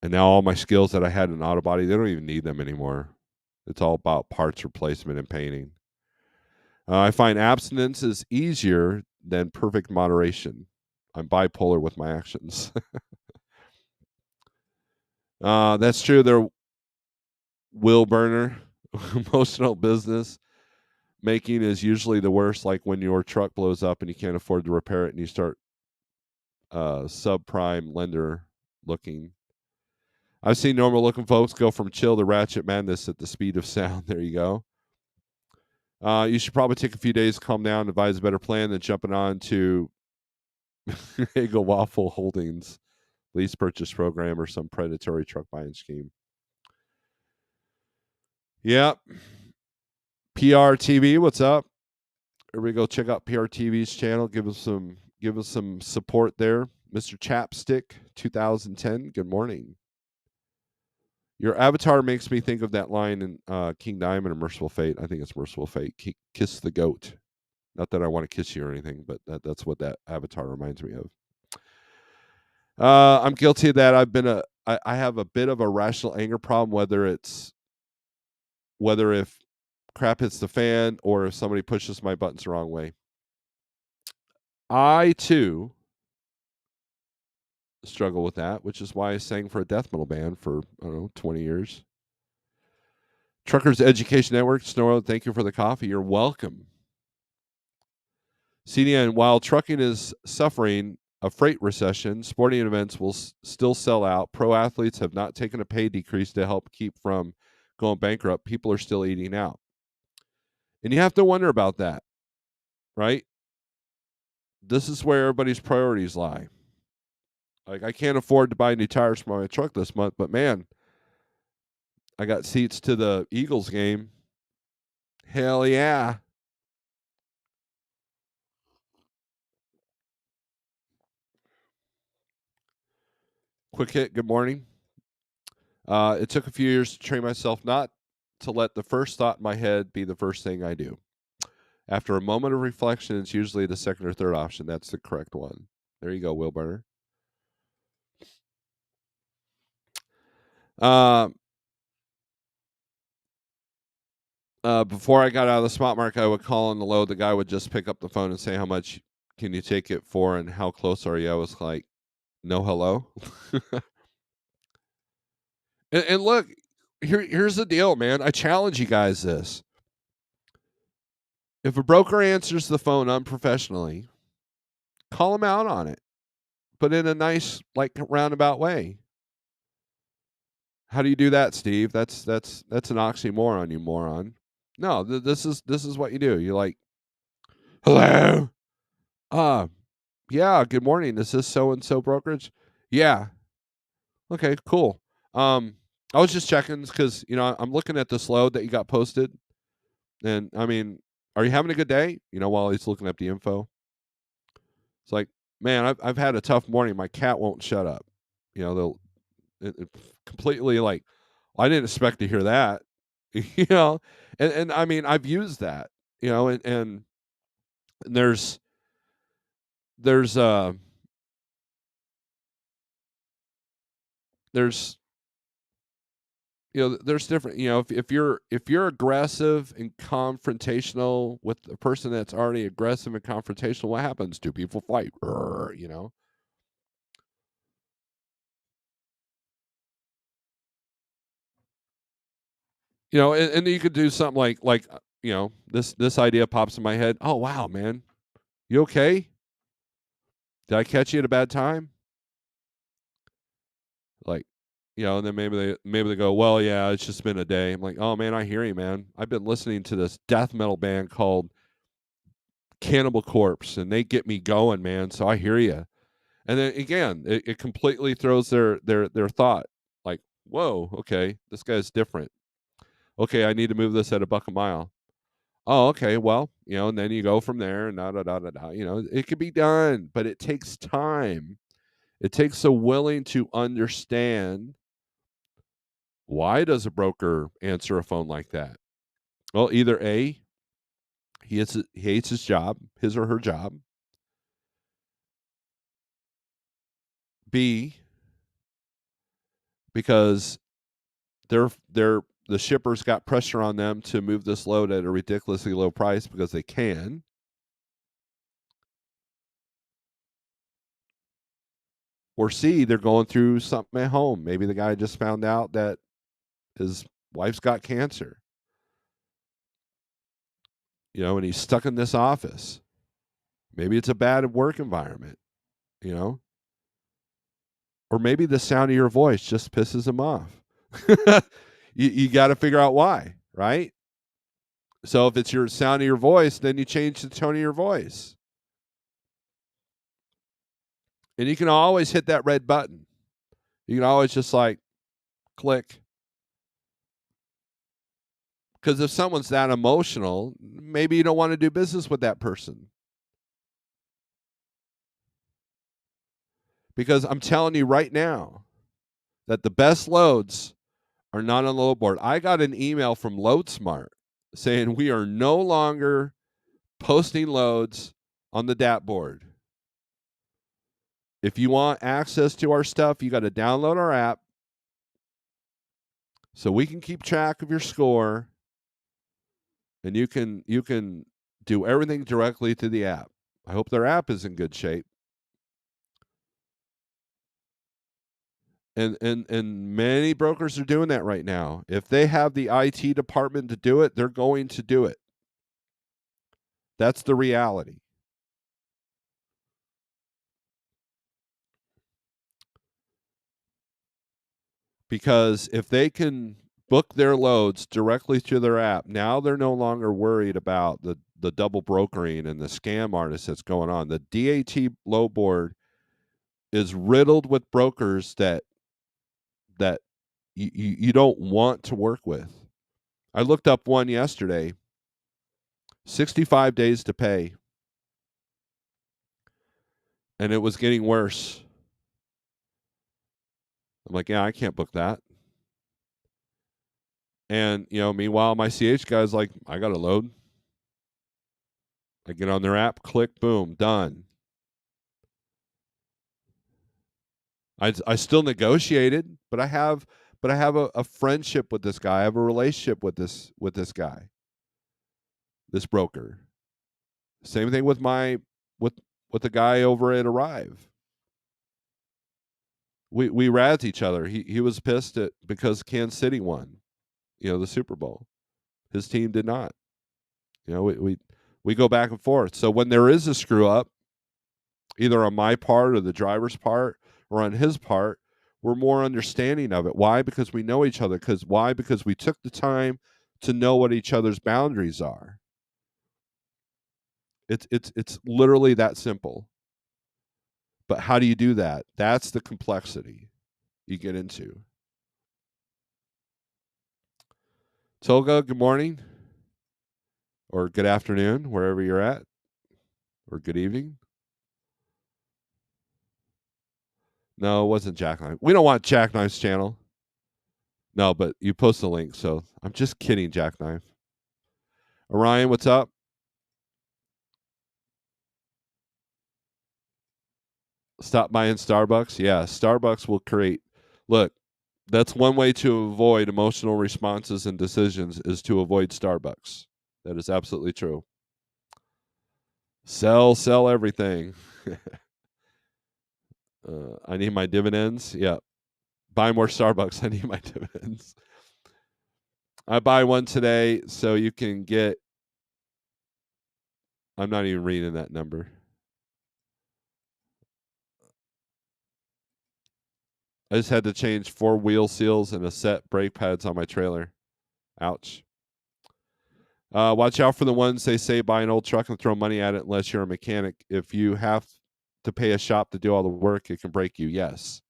And now all my skills that I had in auto body, they don't even need them anymore. It's all about parts replacement and painting. I find abstinence is easier than perfect moderation. I'm bipolar with my actions. That's true. They're will burner, emotional business. Making is usually the worst, like when your truck blows up and you can't afford to repair it and you start subprime lender looking. I've seen normal looking folks go from chill to ratchet madness at the speed of sound. There you go. You should probably take a few days to calm down, devise a better plan than jumping on to Eagle Waffle Holdings lease purchase program or some predatory truck buying scheme. Yep. PRTV, what's up? Everybody go check out PRTV's channel. Give us some support there. Mr. Chapstick 2010. Good morning. Your avatar makes me think of that line in King Diamond or Merciful Fate. I think it's Merciful Fate. Kiss the goat. Not that I want to kiss you or anything, but that's what that avatar reminds me of. I'm guilty of that. I have a bit of a rational anger problem, whether if crap hits the fan or if somebody pushes my buttons the wrong way. I too struggle with that, which is why I sang for a death metal band for, I don't know, 20 years. Truckers Education Network, Snorelord, thank you for the coffee. You're welcome. CDN, while trucking is suffering a freight recession, sporting events will still sell out. Pro athletes have not taken a pay decrease to help keep from going bankrupt. People are still eating out. And you have to wonder about that, right? This is where everybody's priorities lie. Like, I can't afford to buy new tires for my truck this month, but man, I got seats to the Eagles game. Hell yeah. Quick hit, good morning. It took a few years to train myself not to let the first thought in my head be the first thing I do. After a moment of reflection, it's usually the second or third option. That's the correct one. There you go, Will Burner. Before I got out of the spot market, I would call on the load. The guy would just pick up the phone and say, how much can you take it for and how close are you? I was like, no hello. and look, Here's the deal, man. I challenge you guys this. If a broker answers the phone unprofessionally, call them out on it, but in a nice, like, roundabout way. How do you do that, Steve? That's an oxymoron, you moron. No, this is what you do. You're like, hello, yeah, good morning. Is this so and so brokerage? Yeah. Okay, cool. I was just checking because I'm looking at this load that you got posted, and I mean, are you having a good day? While he's looking up the info, it's like, man, I've had a tough morning. My cat won't shut up. They'll it completely like, I didn't expect to hear that. you know, and I mean, I've used that. And there's there's uh there's there's different. If you're aggressive and confrontational with a person that's already aggressive and confrontational, what happens? Do people fight? And you could do something like this idea pops in my head. Oh wow, man, you okay? Did I catch you at a bad time? Like, and then maybe they go, well, yeah, it's just been a day. I'm like, oh man, I hear you, man. I've been listening to this death metal band called Cannibal Corpse, and they get me going, man. So I hear you. And then again, it completely throws their thought. Like, whoa, okay, this guy's different. Okay, I need to move this at a buck a mile. Oh, okay, well, and then you go from there and da da da da da. It could be done, but it takes time. It takes a willing to understand. Why does a broker answer a phone like that? Well, either A, he hates his job, his or her job. B, because the shippers got pressure on them to move this load at a ridiculously low price because they can. Or C, they're going through something at home. Maybe the guy just found out that his wife's got cancer, and he's stuck in this office. Maybe it's a bad work environment, you know, or maybe the sound of your voice just pisses him off. you got to figure out why, right? So if it's your sound of your voice, then you change the tone of your voice. And you can always hit that red button. You can always just like click. Because if someone's that emotional, maybe you don't want to do business with that person. Because I'm telling you right now that the best loads are not on the load board. I got an email from LoadSmart saying we are no longer posting loads on the DAT board. If you want access to our stuff, you got to download our app so we can keep track of your score, and you can do everything directly to the app. I hope their app is in good shape. And many brokers are doing that right now. If they have the IT department to do it, they're going to do it. That's the reality. Because if they can book their loads directly through their app, now they're no longer worried about the double brokering and the scam artists that's going on. The DAT load board is riddled with brokers that you don't want to work with. I looked up one yesterday, 65 days to pay, and it was getting worse. I'm like, yeah, I can't book that. And, meanwhile, my CH guy's like, I got a load. I get on their app, click, boom, done. I still negotiated, but I have a friendship with this guy. I have a relationship with this guy, this broker. Same thing with with the guy over at Arrive. We razz each other. He was pissed because Kansas City won. the Super Bowl. His team did not. We go back and forth. So when there is a screw up, either on my part or the driver's part or on his part, we're more understanding of it. Why? Because we know each other. Why? Because we took the time to know what each other's boundaries are. It's literally that simple. But how do you do that? That's the complexity you get into. Tolga, good morning or good afternoon, wherever you're at, or good evening. No, it wasn't Jackknife. We don't want Jackknife's channel. No, but you post the link, so I'm just kidding, Jackknife. Orion, what's up? Stop by in Starbucks. Yeah, Starbucks will create. Look, that's one way to avoid emotional responses and decisions is to avoid Starbucks. That is absolutely true. Sell everything. I need my dividends. Yeah. Buy more Starbucks. I need my dividends. I buy one today so you can get. I'm not even reading that number. I just had to change 4 wheel seals and a set brake pads on my trailer. Ouch. Watch out for the ones they say buy an old truck and throw money at it unless you're a mechanic. If you have to pay a shop to do all the work, it can break you. Yes.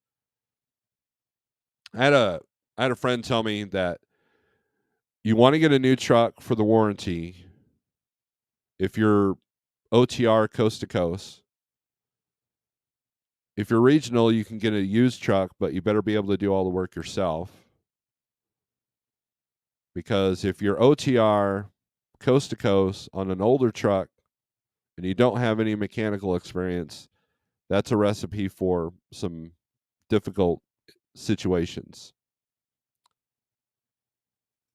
I had a friend tell me that you want to get a new truck for the warranty if you're OTR coast to coast. If you're regional, you can get a used truck, but you better be able to do all the work yourself. Because if you're OTR coast to coast on an older truck and you don't have any mechanical experience, that's a recipe for some difficult situations.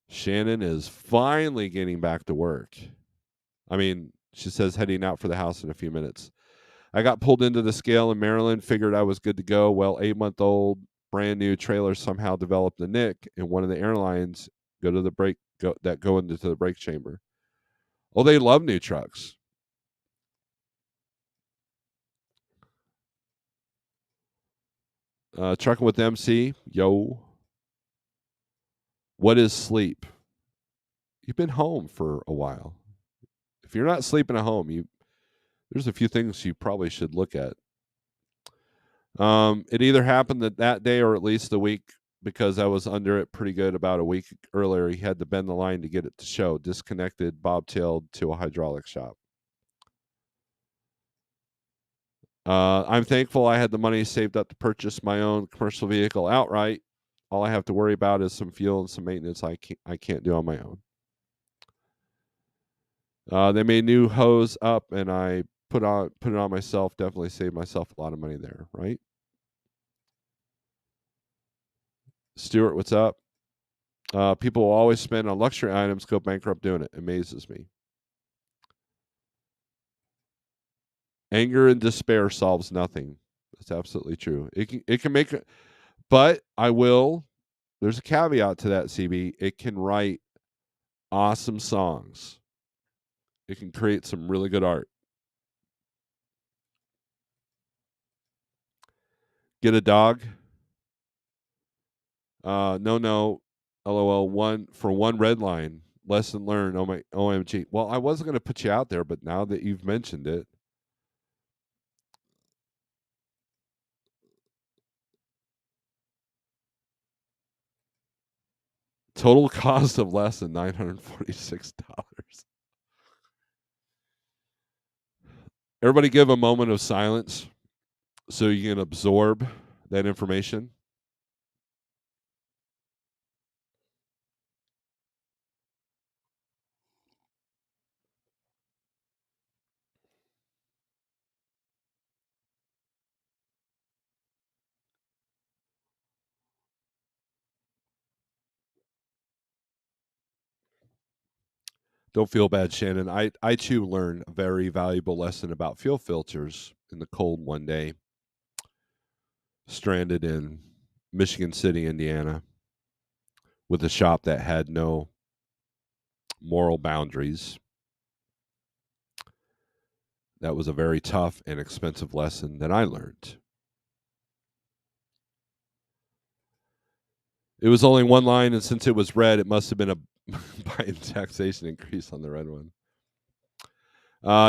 Shannon is finally getting back to work. I mean, she says heading out for the house in a few minutes. I got pulled into the scale in Maryland, figured I was good to go. Well, 8-month-old brand new trailer somehow developed a nick, and one of the airlines go into the brake chamber. Oh, they love new trucks. Trucking with MC, yo. What is sleep? You've been home for a while. If you're not sleeping at home, there's a few things you probably should look at. It either happened that day or at least a week because I was under it pretty good about a week earlier. He had to bend the line to get it to show. Disconnected, bobtailed to a hydraulic shop. I'm thankful I had the money saved up to purchase my own commercial vehicle outright. All I have to worry about is some fuel and some maintenance I can't do on my own. They made new hose up, and I put it on myself. Definitely saved myself a lot of money there, right? Stuart, what's up? People will always spend on luxury items, go bankrupt doing it. Amazes me. Anger and despair solves nothing. That's absolutely true. It can make it, but I will. There's a caveat to that, CB. It can write awesome songs. It can create some really good art. Get a dog. No. LOL. One red line. Lesson learned. Oh my OMG. Well, I wasn't going to put you out there, but now that you've mentioned it, total cost of less than $946. Everybody give a moment of silence so you can absorb that information. Don't feel bad, Shannon. I too learned a very valuable lesson about fuel filters in the cold one day, stranded in Michigan City, Indiana. with a shop that had no moral boundaries. That was a very tough and expensive lesson that I learned. It was only one line, and since it was red, it must have been a Biden taxation increase on the red one.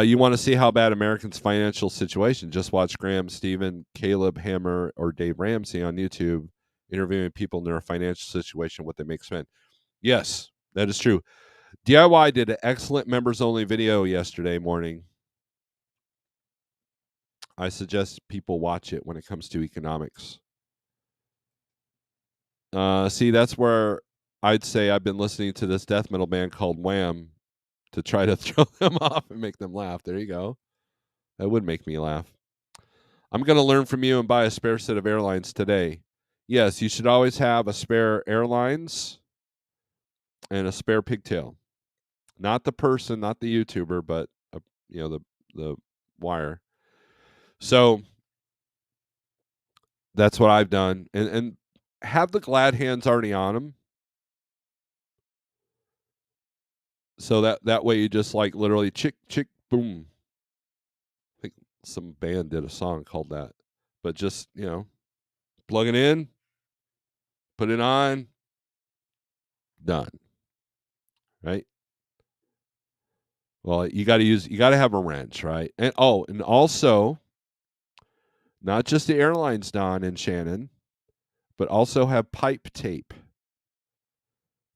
You want to see how bad Americans' financial situation? Just watch Graham, Stephen, Caleb Hammer, or Dave Ramsey on YouTube interviewing people in their financial situation, what they make spend. Yes, that is true. DIY did an excellent members-only video yesterday morning. I suggest people watch it when it comes to economics. See, that's where I'd say I've been listening to this death metal band called Wham to try to throw them off and make them laugh. There you go. That would make me laugh. I'm going to learn from you and buy a spare set of airlines today. Yes, you should always have a spare airlines and a spare pigtail. Not the person, not the YouTuber, but the wire. So that's what I've done, and have the glad hands already on them. So that way you just like literally chick chick boom. I think some band did a song called that, but just plug it in, put it on, done. Right. Well, you got to have a wrench, right? And also not just the airlines, Don and Shannon, but also have pipe tape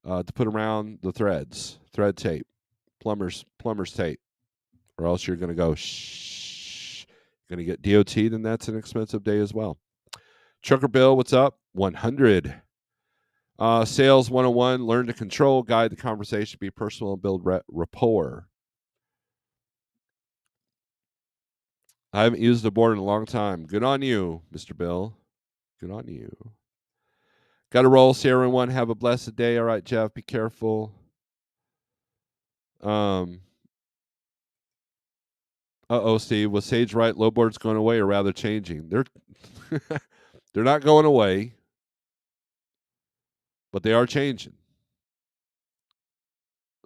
to put around the threads, thread tape, plumber's tape, or else you're going to go shh. Going to get DOT, then that's an expensive day as well. Trucker Bill, what's up? 100. Sales 101, learn to control, guide the conversation, be personal, and build rapport. I haven't used the board in a long time. Good on you, Mr. Bill. Good on you. Got to roll. See everyone. Have a blessed day. All right, Jeff. Be careful. Steve. Was Sage right? Low board's going away, or rather changing? They're they're not going away, but they are changing.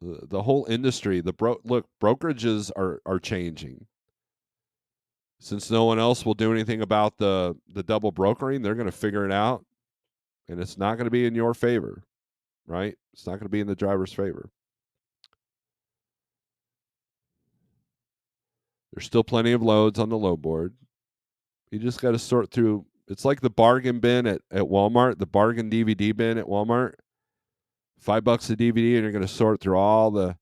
The whole industry, brokerages are changing. Since no one else will do anything about the double brokering, they're going to figure it out, and it's not going to be in your favor, right? It's not going to be in the driver's favor. There's still plenty of loads on the low board. You just got to sort through. It's like the bargain bin at Walmart, the bargain DVD bin at Walmart. $5 a DVD, and you're going to sort through all the.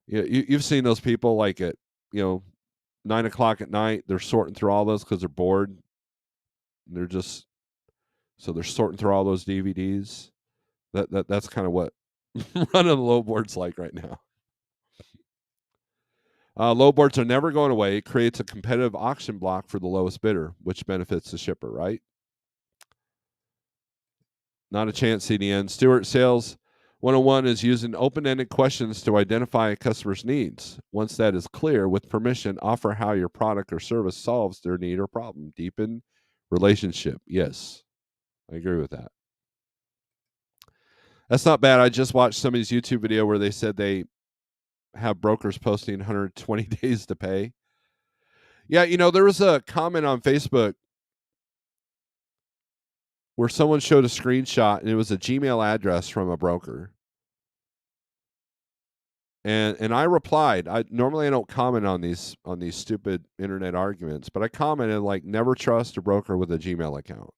You've seen those people like at 9:00 at night. They're sorting through all those because they're bored. They're sorting through all those DVDs. That's kind of what running the low board's like right now. Low boards are never going away. It creates a competitive auction block for the lowest bidder, which benefits the shipper, right? Not a chance, CDN. Stewart, sales 101 is using open-ended questions to identify a customer's needs. Once that is clear, with permission, offer how your product or service solves their need or problem. Deepen relationship. Yes, I agree with that. That's not bad. I just watched somebody's YouTube video where they said they have brokers posting 120 days to pay. Yeah, there was a comment on Facebook where someone showed a screenshot and it was a Gmail address from a broker. And I replied. Normally I don't comment on these stupid internet arguments, but I commented like never trust a broker with a Gmail account.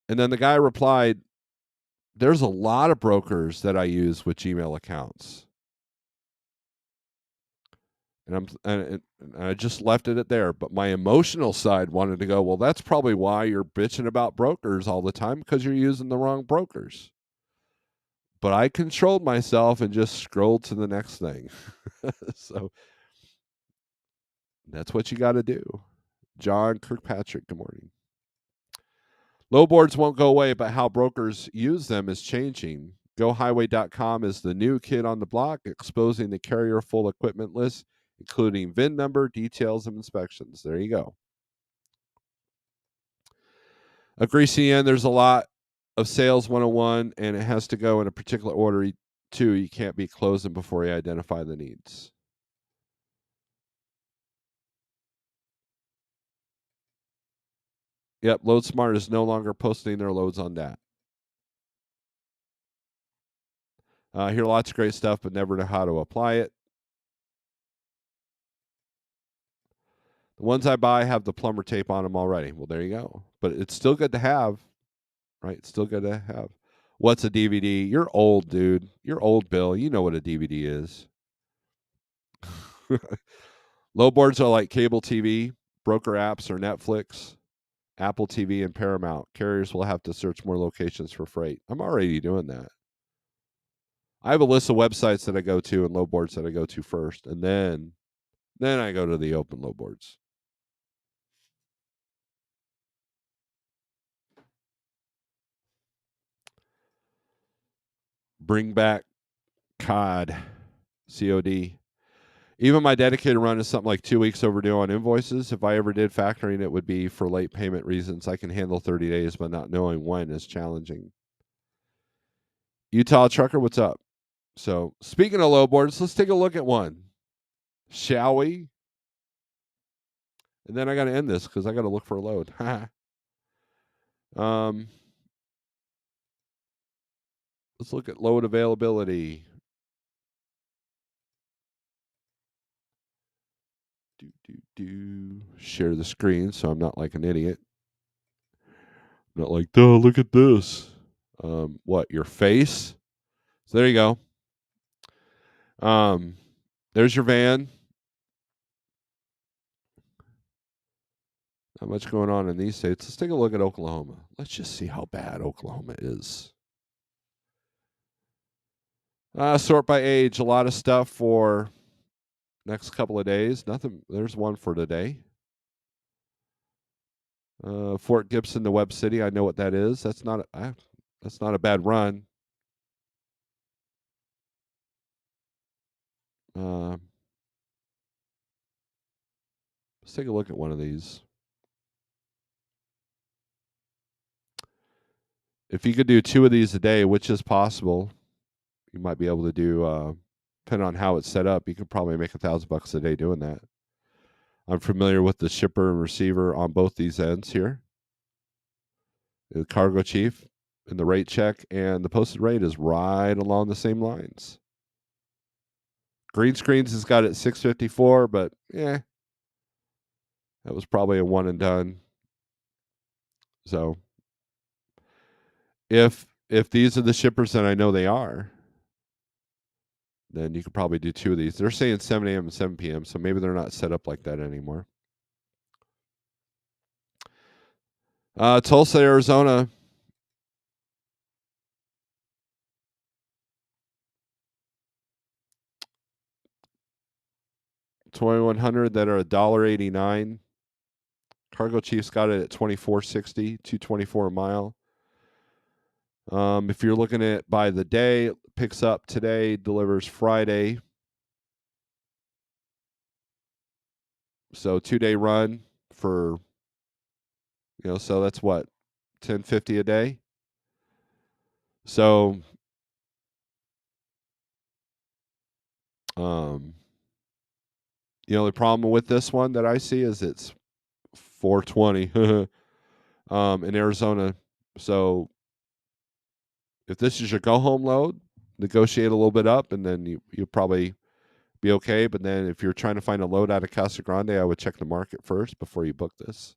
And then the guy replied, there's a lot of brokers that I use with Gmail accounts. And I just left it at there. But my emotional side wanted to go, well, that's probably why you're bitching about brokers all the time, because you're using the wrong brokers. But I controlled myself and just scrolled to the next thing. So that's what you got to do. John Kirkpatrick, good morning. Low boards won't go away, but how brokers use them is changing. GoHighway.com is the new kid on the block, exposing the carrier full equipment list, including VIN number, details, and inspections. There you go. Agree, CN, there's a lot of Sales 101, and it has to go in a particular order too. You can't be closing before you identify the needs. Yep, Load Smart is no longer posting their loads on that. I hear lots of great stuff, but never know how to apply it. The ones I buy have the plumber tape on them already. Well, there you go. But it's still good to have, right? It's still good to have. What's a DVD? You're old, dude. You're old, Bill. You know what a DVD is. Low boards are like cable TV, broker apps, or Netflix, Apple TV, and Paramount. Carriers will have to search more locations for freight. I'm already doing that. I have a list of websites that I go to and low boards that I go to first, and then I go to the open low boards. Bring back COD, COD. Even my dedicated run is something like 2 weeks overdue on invoices. If I ever did factoring, it would be for late payment reasons. I can handle 30 days, but not knowing when is challenging. Utah Trucker, what's up? So, speaking of low boards, let's take a look at one, shall we? And then I got to end this because I got to look for a load. Let's look at load availability. Share the screen so I'm not like an idiot. Not like, duh, look at this. What, your face? So there you go. There's your van. Not much going on in these states. Let's take a look at Oklahoma. Let's just see how bad Oklahoma is. Sort by age. A lot of stuff for next couple of days. Nothing. There's one for today. Fort Gibson to Webb City. I know what that is. That's not a bad run. Let's take a look at one of these. If you could do 2 of these a day, which is possible, you might be able to do. Depending on how it's set up, you could probably make $1,000 a day doing that. I'm familiar with the shipper and receiver on both these ends here. The cargo chief and the rate check, and the posted rate is right along the same lines. Green Screens has got it at 654, but that was probably a one and done. So if these are the shippers that I know they are, then you could probably do 2 of these. They're saying 7 a.m. and 7 p.m., so maybe they're not set up like that anymore. Tulsa, Arizona. $2,100 that are $1.89. Cargo Chief's got it at $24.60, $2.24 a mile. If you're looking at by the day, picks up today, delivers Friday. So 2-day run for, so that's what, $10.50 a day. So, the only problem with this one that I see is it's $4.20 in Arizona. So if this is your go home load, negotiate a little bit up, and then you'll probably be okay. But then if you're trying to find a load out of Casa Grande, I would check the market first before you book this,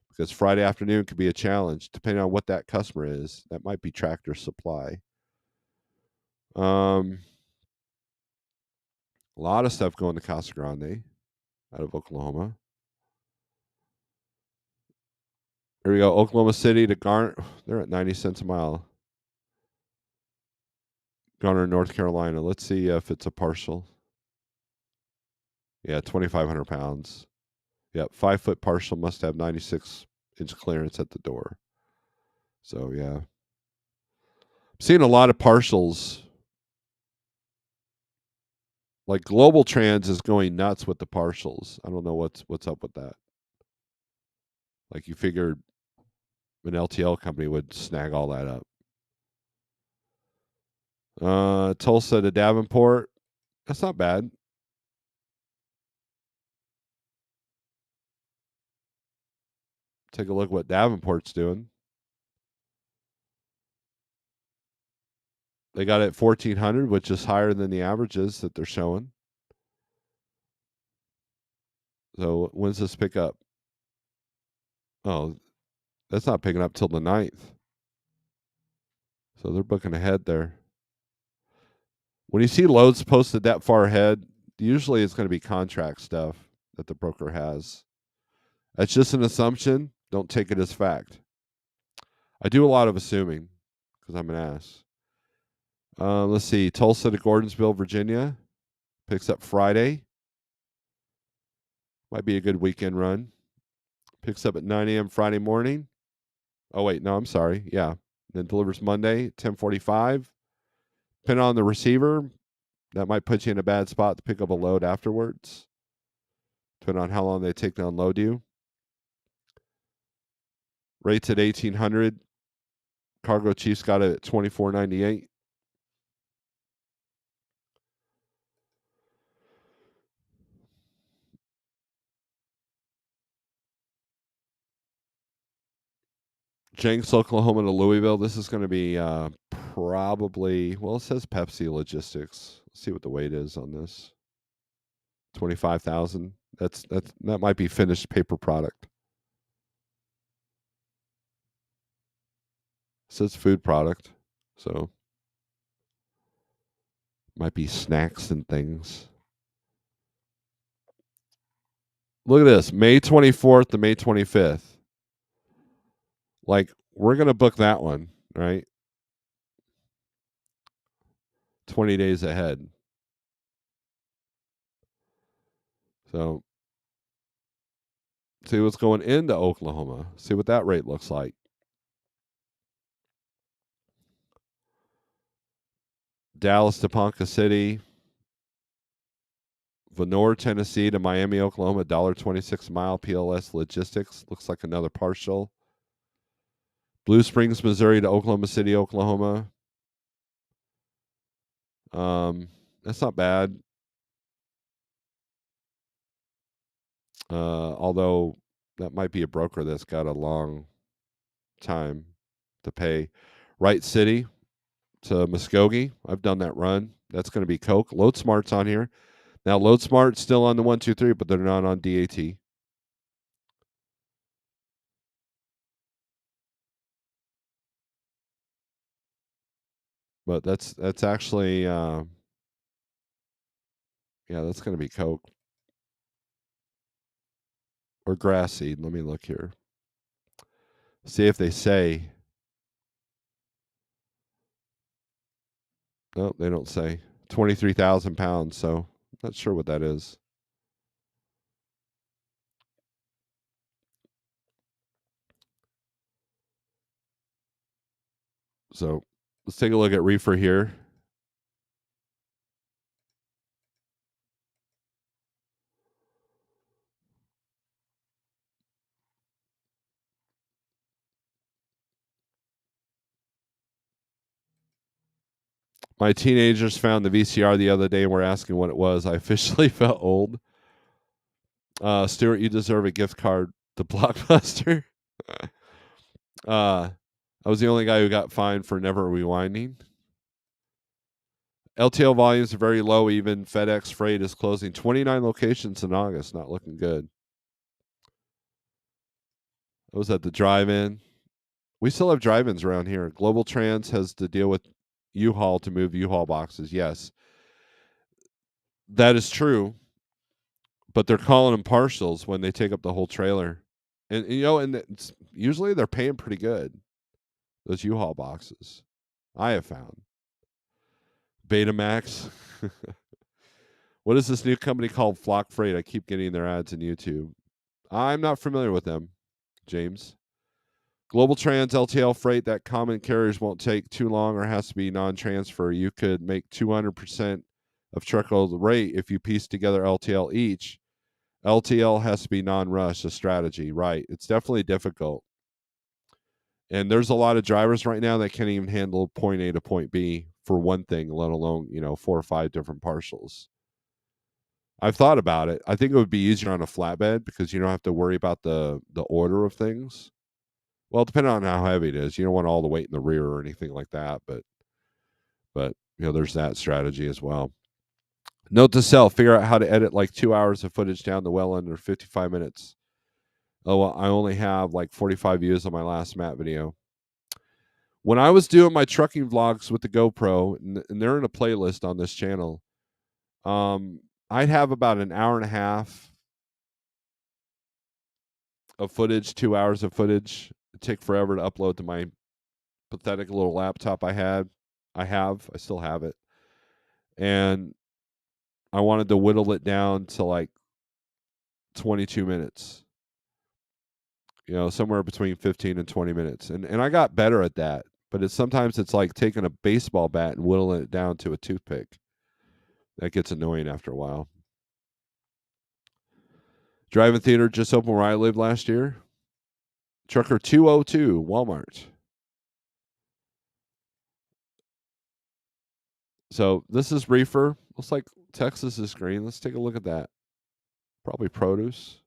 because Friday afternoon could be a challenge depending on what that customer is. That might be Tractor Supply. A lot of stuff going to Casa Grande out of Oklahoma. Here we go. Oklahoma City to Garner. They're at 90 cents a mile. Garner, North Carolina. Let's see if it's a partial. Yeah, 2,500 pounds. Yep, 5-foot partial must have 96-inch clearance at the door. So, yeah. I'm seeing a lot of partials. Like Global Trans is going nuts with the partials. I don't know what's up with that. Like you figured an LTL company would snag all that up. Tulsa to Davenport. That's not bad. Take a look what Davenport's doing. They got it at 1,400, which is higher than the averages that they're showing. So when's this pick up? Oh, that's not picking up till the 9th. So they're booking ahead there. When you see loads posted that far ahead, usually it's going to be contract stuff that the broker has. That's just an assumption. Don't take it as fact. I do a lot of assuming because I'm an ass. Let's see. Tulsa to Gordonsville, Virginia. Picks up Friday. Might be a good weekend run. Picks up at 9 a.m. Friday morning. Oh, wait. No, I'm sorry. Yeah. Then delivers Monday, 10:45. Depending on the receiver, that might put you in a bad spot to pick up a load afterwards. Depending on how long they take to unload you. Rates at 1,800. Cargo Chiefs got it at 24.98. Jenks, Oklahoma to Louisville. This is going to be probably, well, it says Pepsi Logistics. Let's see what the weight is on this. 25,000. That might be finished paper product. It says food product, so might be snacks and things. Look at this, May 24th to May 25th. Like, we're going to book that one, right? 20 days ahead. So, see what's going into Oklahoma. See what that rate looks like. Dallas to Ponca City. Vonore, Tennessee to Miami, Oklahoma, $1.26 a mile. PLS Logistics. Looks like another partial. Blue Springs, Missouri to Oklahoma City, Oklahoma. That's not bad. Although that might be a broker that's got a long time to pay. Wright City to Muskogee. I've done that run. That's going to be Coke. Load Smart's on here. Now, Load Smart's still on the 123, but they're not on DAT. But that's actually, yeah, that's going to be Coke. Or grass seed. Let me look here. See if they say. No, they don't say. 23,000 pounds, so not sure what that is. So let's take a look at reefer here. My teenagers found the VCR the other day and were asking what it was. I officially felt old. Stuart, you deserve a gift card to Blockbuster. I was the only guy who got fined for never rewinding. LTL volumes are very low. Even FedEx Freight is closing 29 locations in August. Not looking good. I was at the drive-in. We still have drive-ins around here. Global Trans has to deal with U-Haul to move U-Haul boxes. Yes, that is true. But they're calling them partials when they take up the whole trailer. And usually they're paying pretty good. Those U-Haul boxes, I have found. Betamax. What is this new company called? Flock Freight. I keep getting their ads in YouTube. I'm not familiar with them, James. Global Trans LTL Freight, that common carriers won't take too long or has to be non-transfer. You could make 200% of truckload rate if you piece together LTL each. LTL has to be non-rush, a strategy, right? It's definitely difficult. And there's a lot of drivers right now that can't even handle point A to point B for one thing, let alone, 4 or 5 different partials. I've thought about it. I think it would be easier on a flatbed because you don't have to worry about the order of things. Well, depending on how heavy it is, you don't want all the weight in the rear or anything like that. But there's that strategy as well. Note to self: figure out how to edit like 2 hours of footage down to well under 55 minutes. Oh, well, I only have like 45 views on my last Matt video. When I was doing my trucking vlogs with the GoPro, and they're in a playlist on this channel, I'd have about an hour and a half of footage, 2 hours of footage. It'd take forever to upload to my pathetic little laptop I still have it. And I wanted to whittle it down to like 22 minutes. Somewhere between 15 and 20 minutes. And I got better at that. But sometimes it's like taking a baseball bat and whittling it down to a toothpick. That gets annoying after a while. Drive-in theater just opened where I lived last year. Trucker 202, Walmart. So this is reefer. Looks like Texas is green. Let's take a look at that. Probably produce.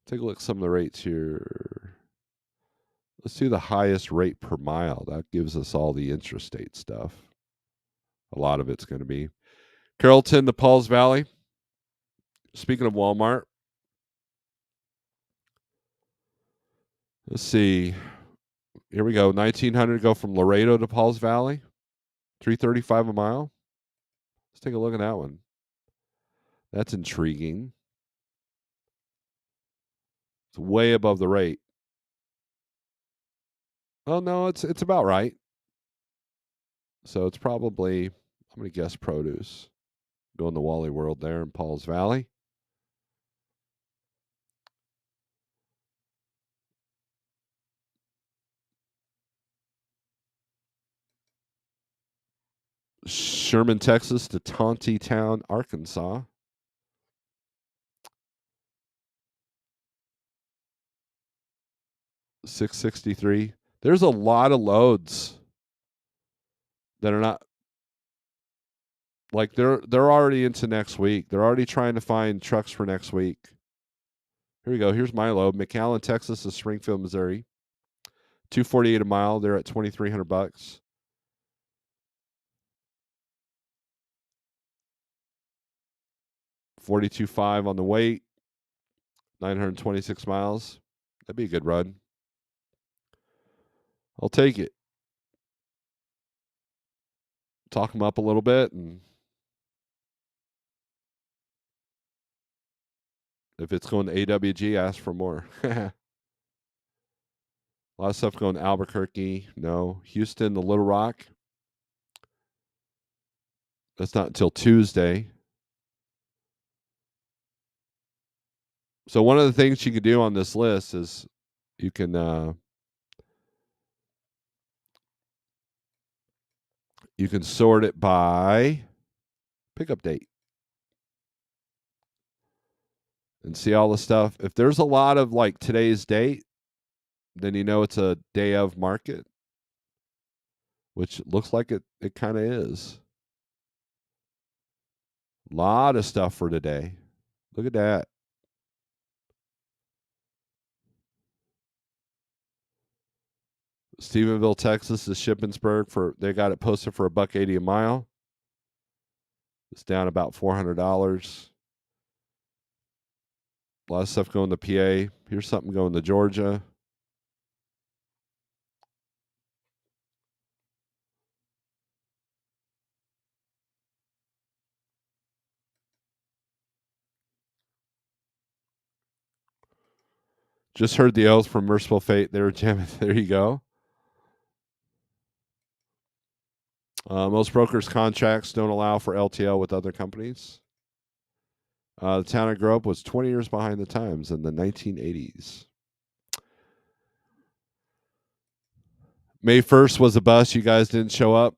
Take a look at some of the rates here. Let's do the highest rate per mile. That gives us all the intrastate stuff. A lot of it's going to be. Carrollton to Pauls Valley. Speaking of Walmart. Let's see. Here we go. 1900 go from Laredo to Pauls Valley. $3.35 a mile. Let's take a look at that one. That's intriguing. It's way above the rate. Oh no, it's about right. So it's probably, I'm going to guess produce. Go in the Wally World there in Pauls Valley. Sherman, Texas to Tontitown, Arkansas. $6.63. There's a lot of loads that are not, like they're already into next week. They're already trying to find trucks for next week. Here we go. Here's my load. McAllen, Texas to Springfield, Missouri. $2.48 a mile. They're at $2,300. $42.5 on the weight. 926 miles. That'd be a good run. I'll take it. Talk them up a little bit, and if it's going to AWG, ask for more. A lot of stuff going to Albuquerque. No. Houston to Little Rock. That's not until Tuesday. So one of the things you can do on this list is you can sort it by pickup date and see all the stuff. If there's a lot of like today's date, then it's a day of market, which looks like it kind of is. A lot of stuff for today. Look at that. Stephenville, Texas is Shippensburg they got it posted for $1.80 a mile. It's down about $400. A lot of stuff going to PA. Here's something going to Georgia. Just heard the oath from Merciful Fate. They were jamming. There you go. Most brokers' contracts don't allow for LTL with other companies. The town I grew up was 20 years behind the times in the 1980s. May 1st was a bus. You guys didn't show up.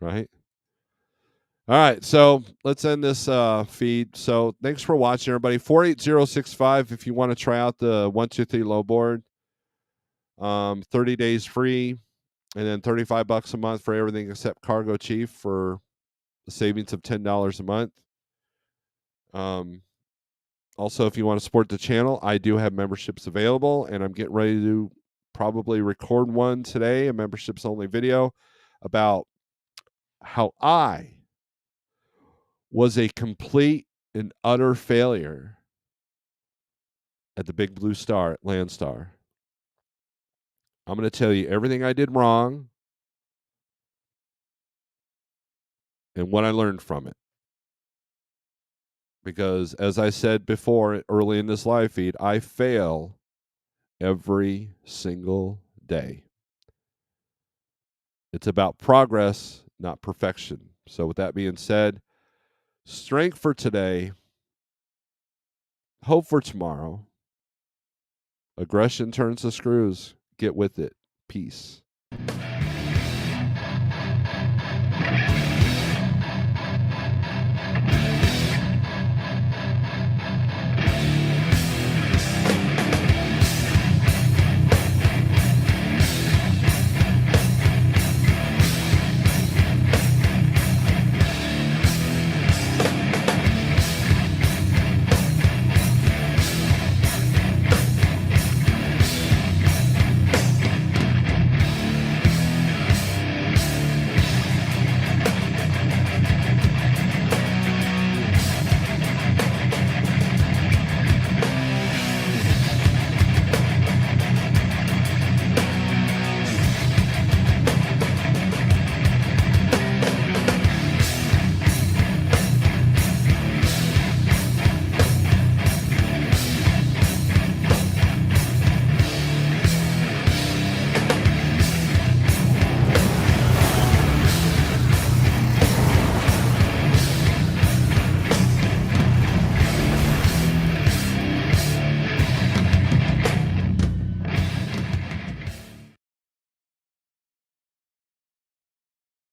Right? All right, so let's end this feed. So thanks for watching, everybody. 48065 if you want to try out the 123 low board. 30 days free, and then $35 a month for everything except Cargo Chief for a savings of $10 a month. Also, if you want to support the channel, I do have memberships available, and I'm getting ready to probably record one today, a memberships only video about how I was a complete and utter failure at the Big Blue Star at Landstar. I'm going to tell you everything I did wrong and what I learned from it. Because as I said before, early in this live feed, I fail every single day. It's about progress, not perfection. So with that being said, strength for today, hope for tomorrow. Aggression turns the screws. Get with it. Peace.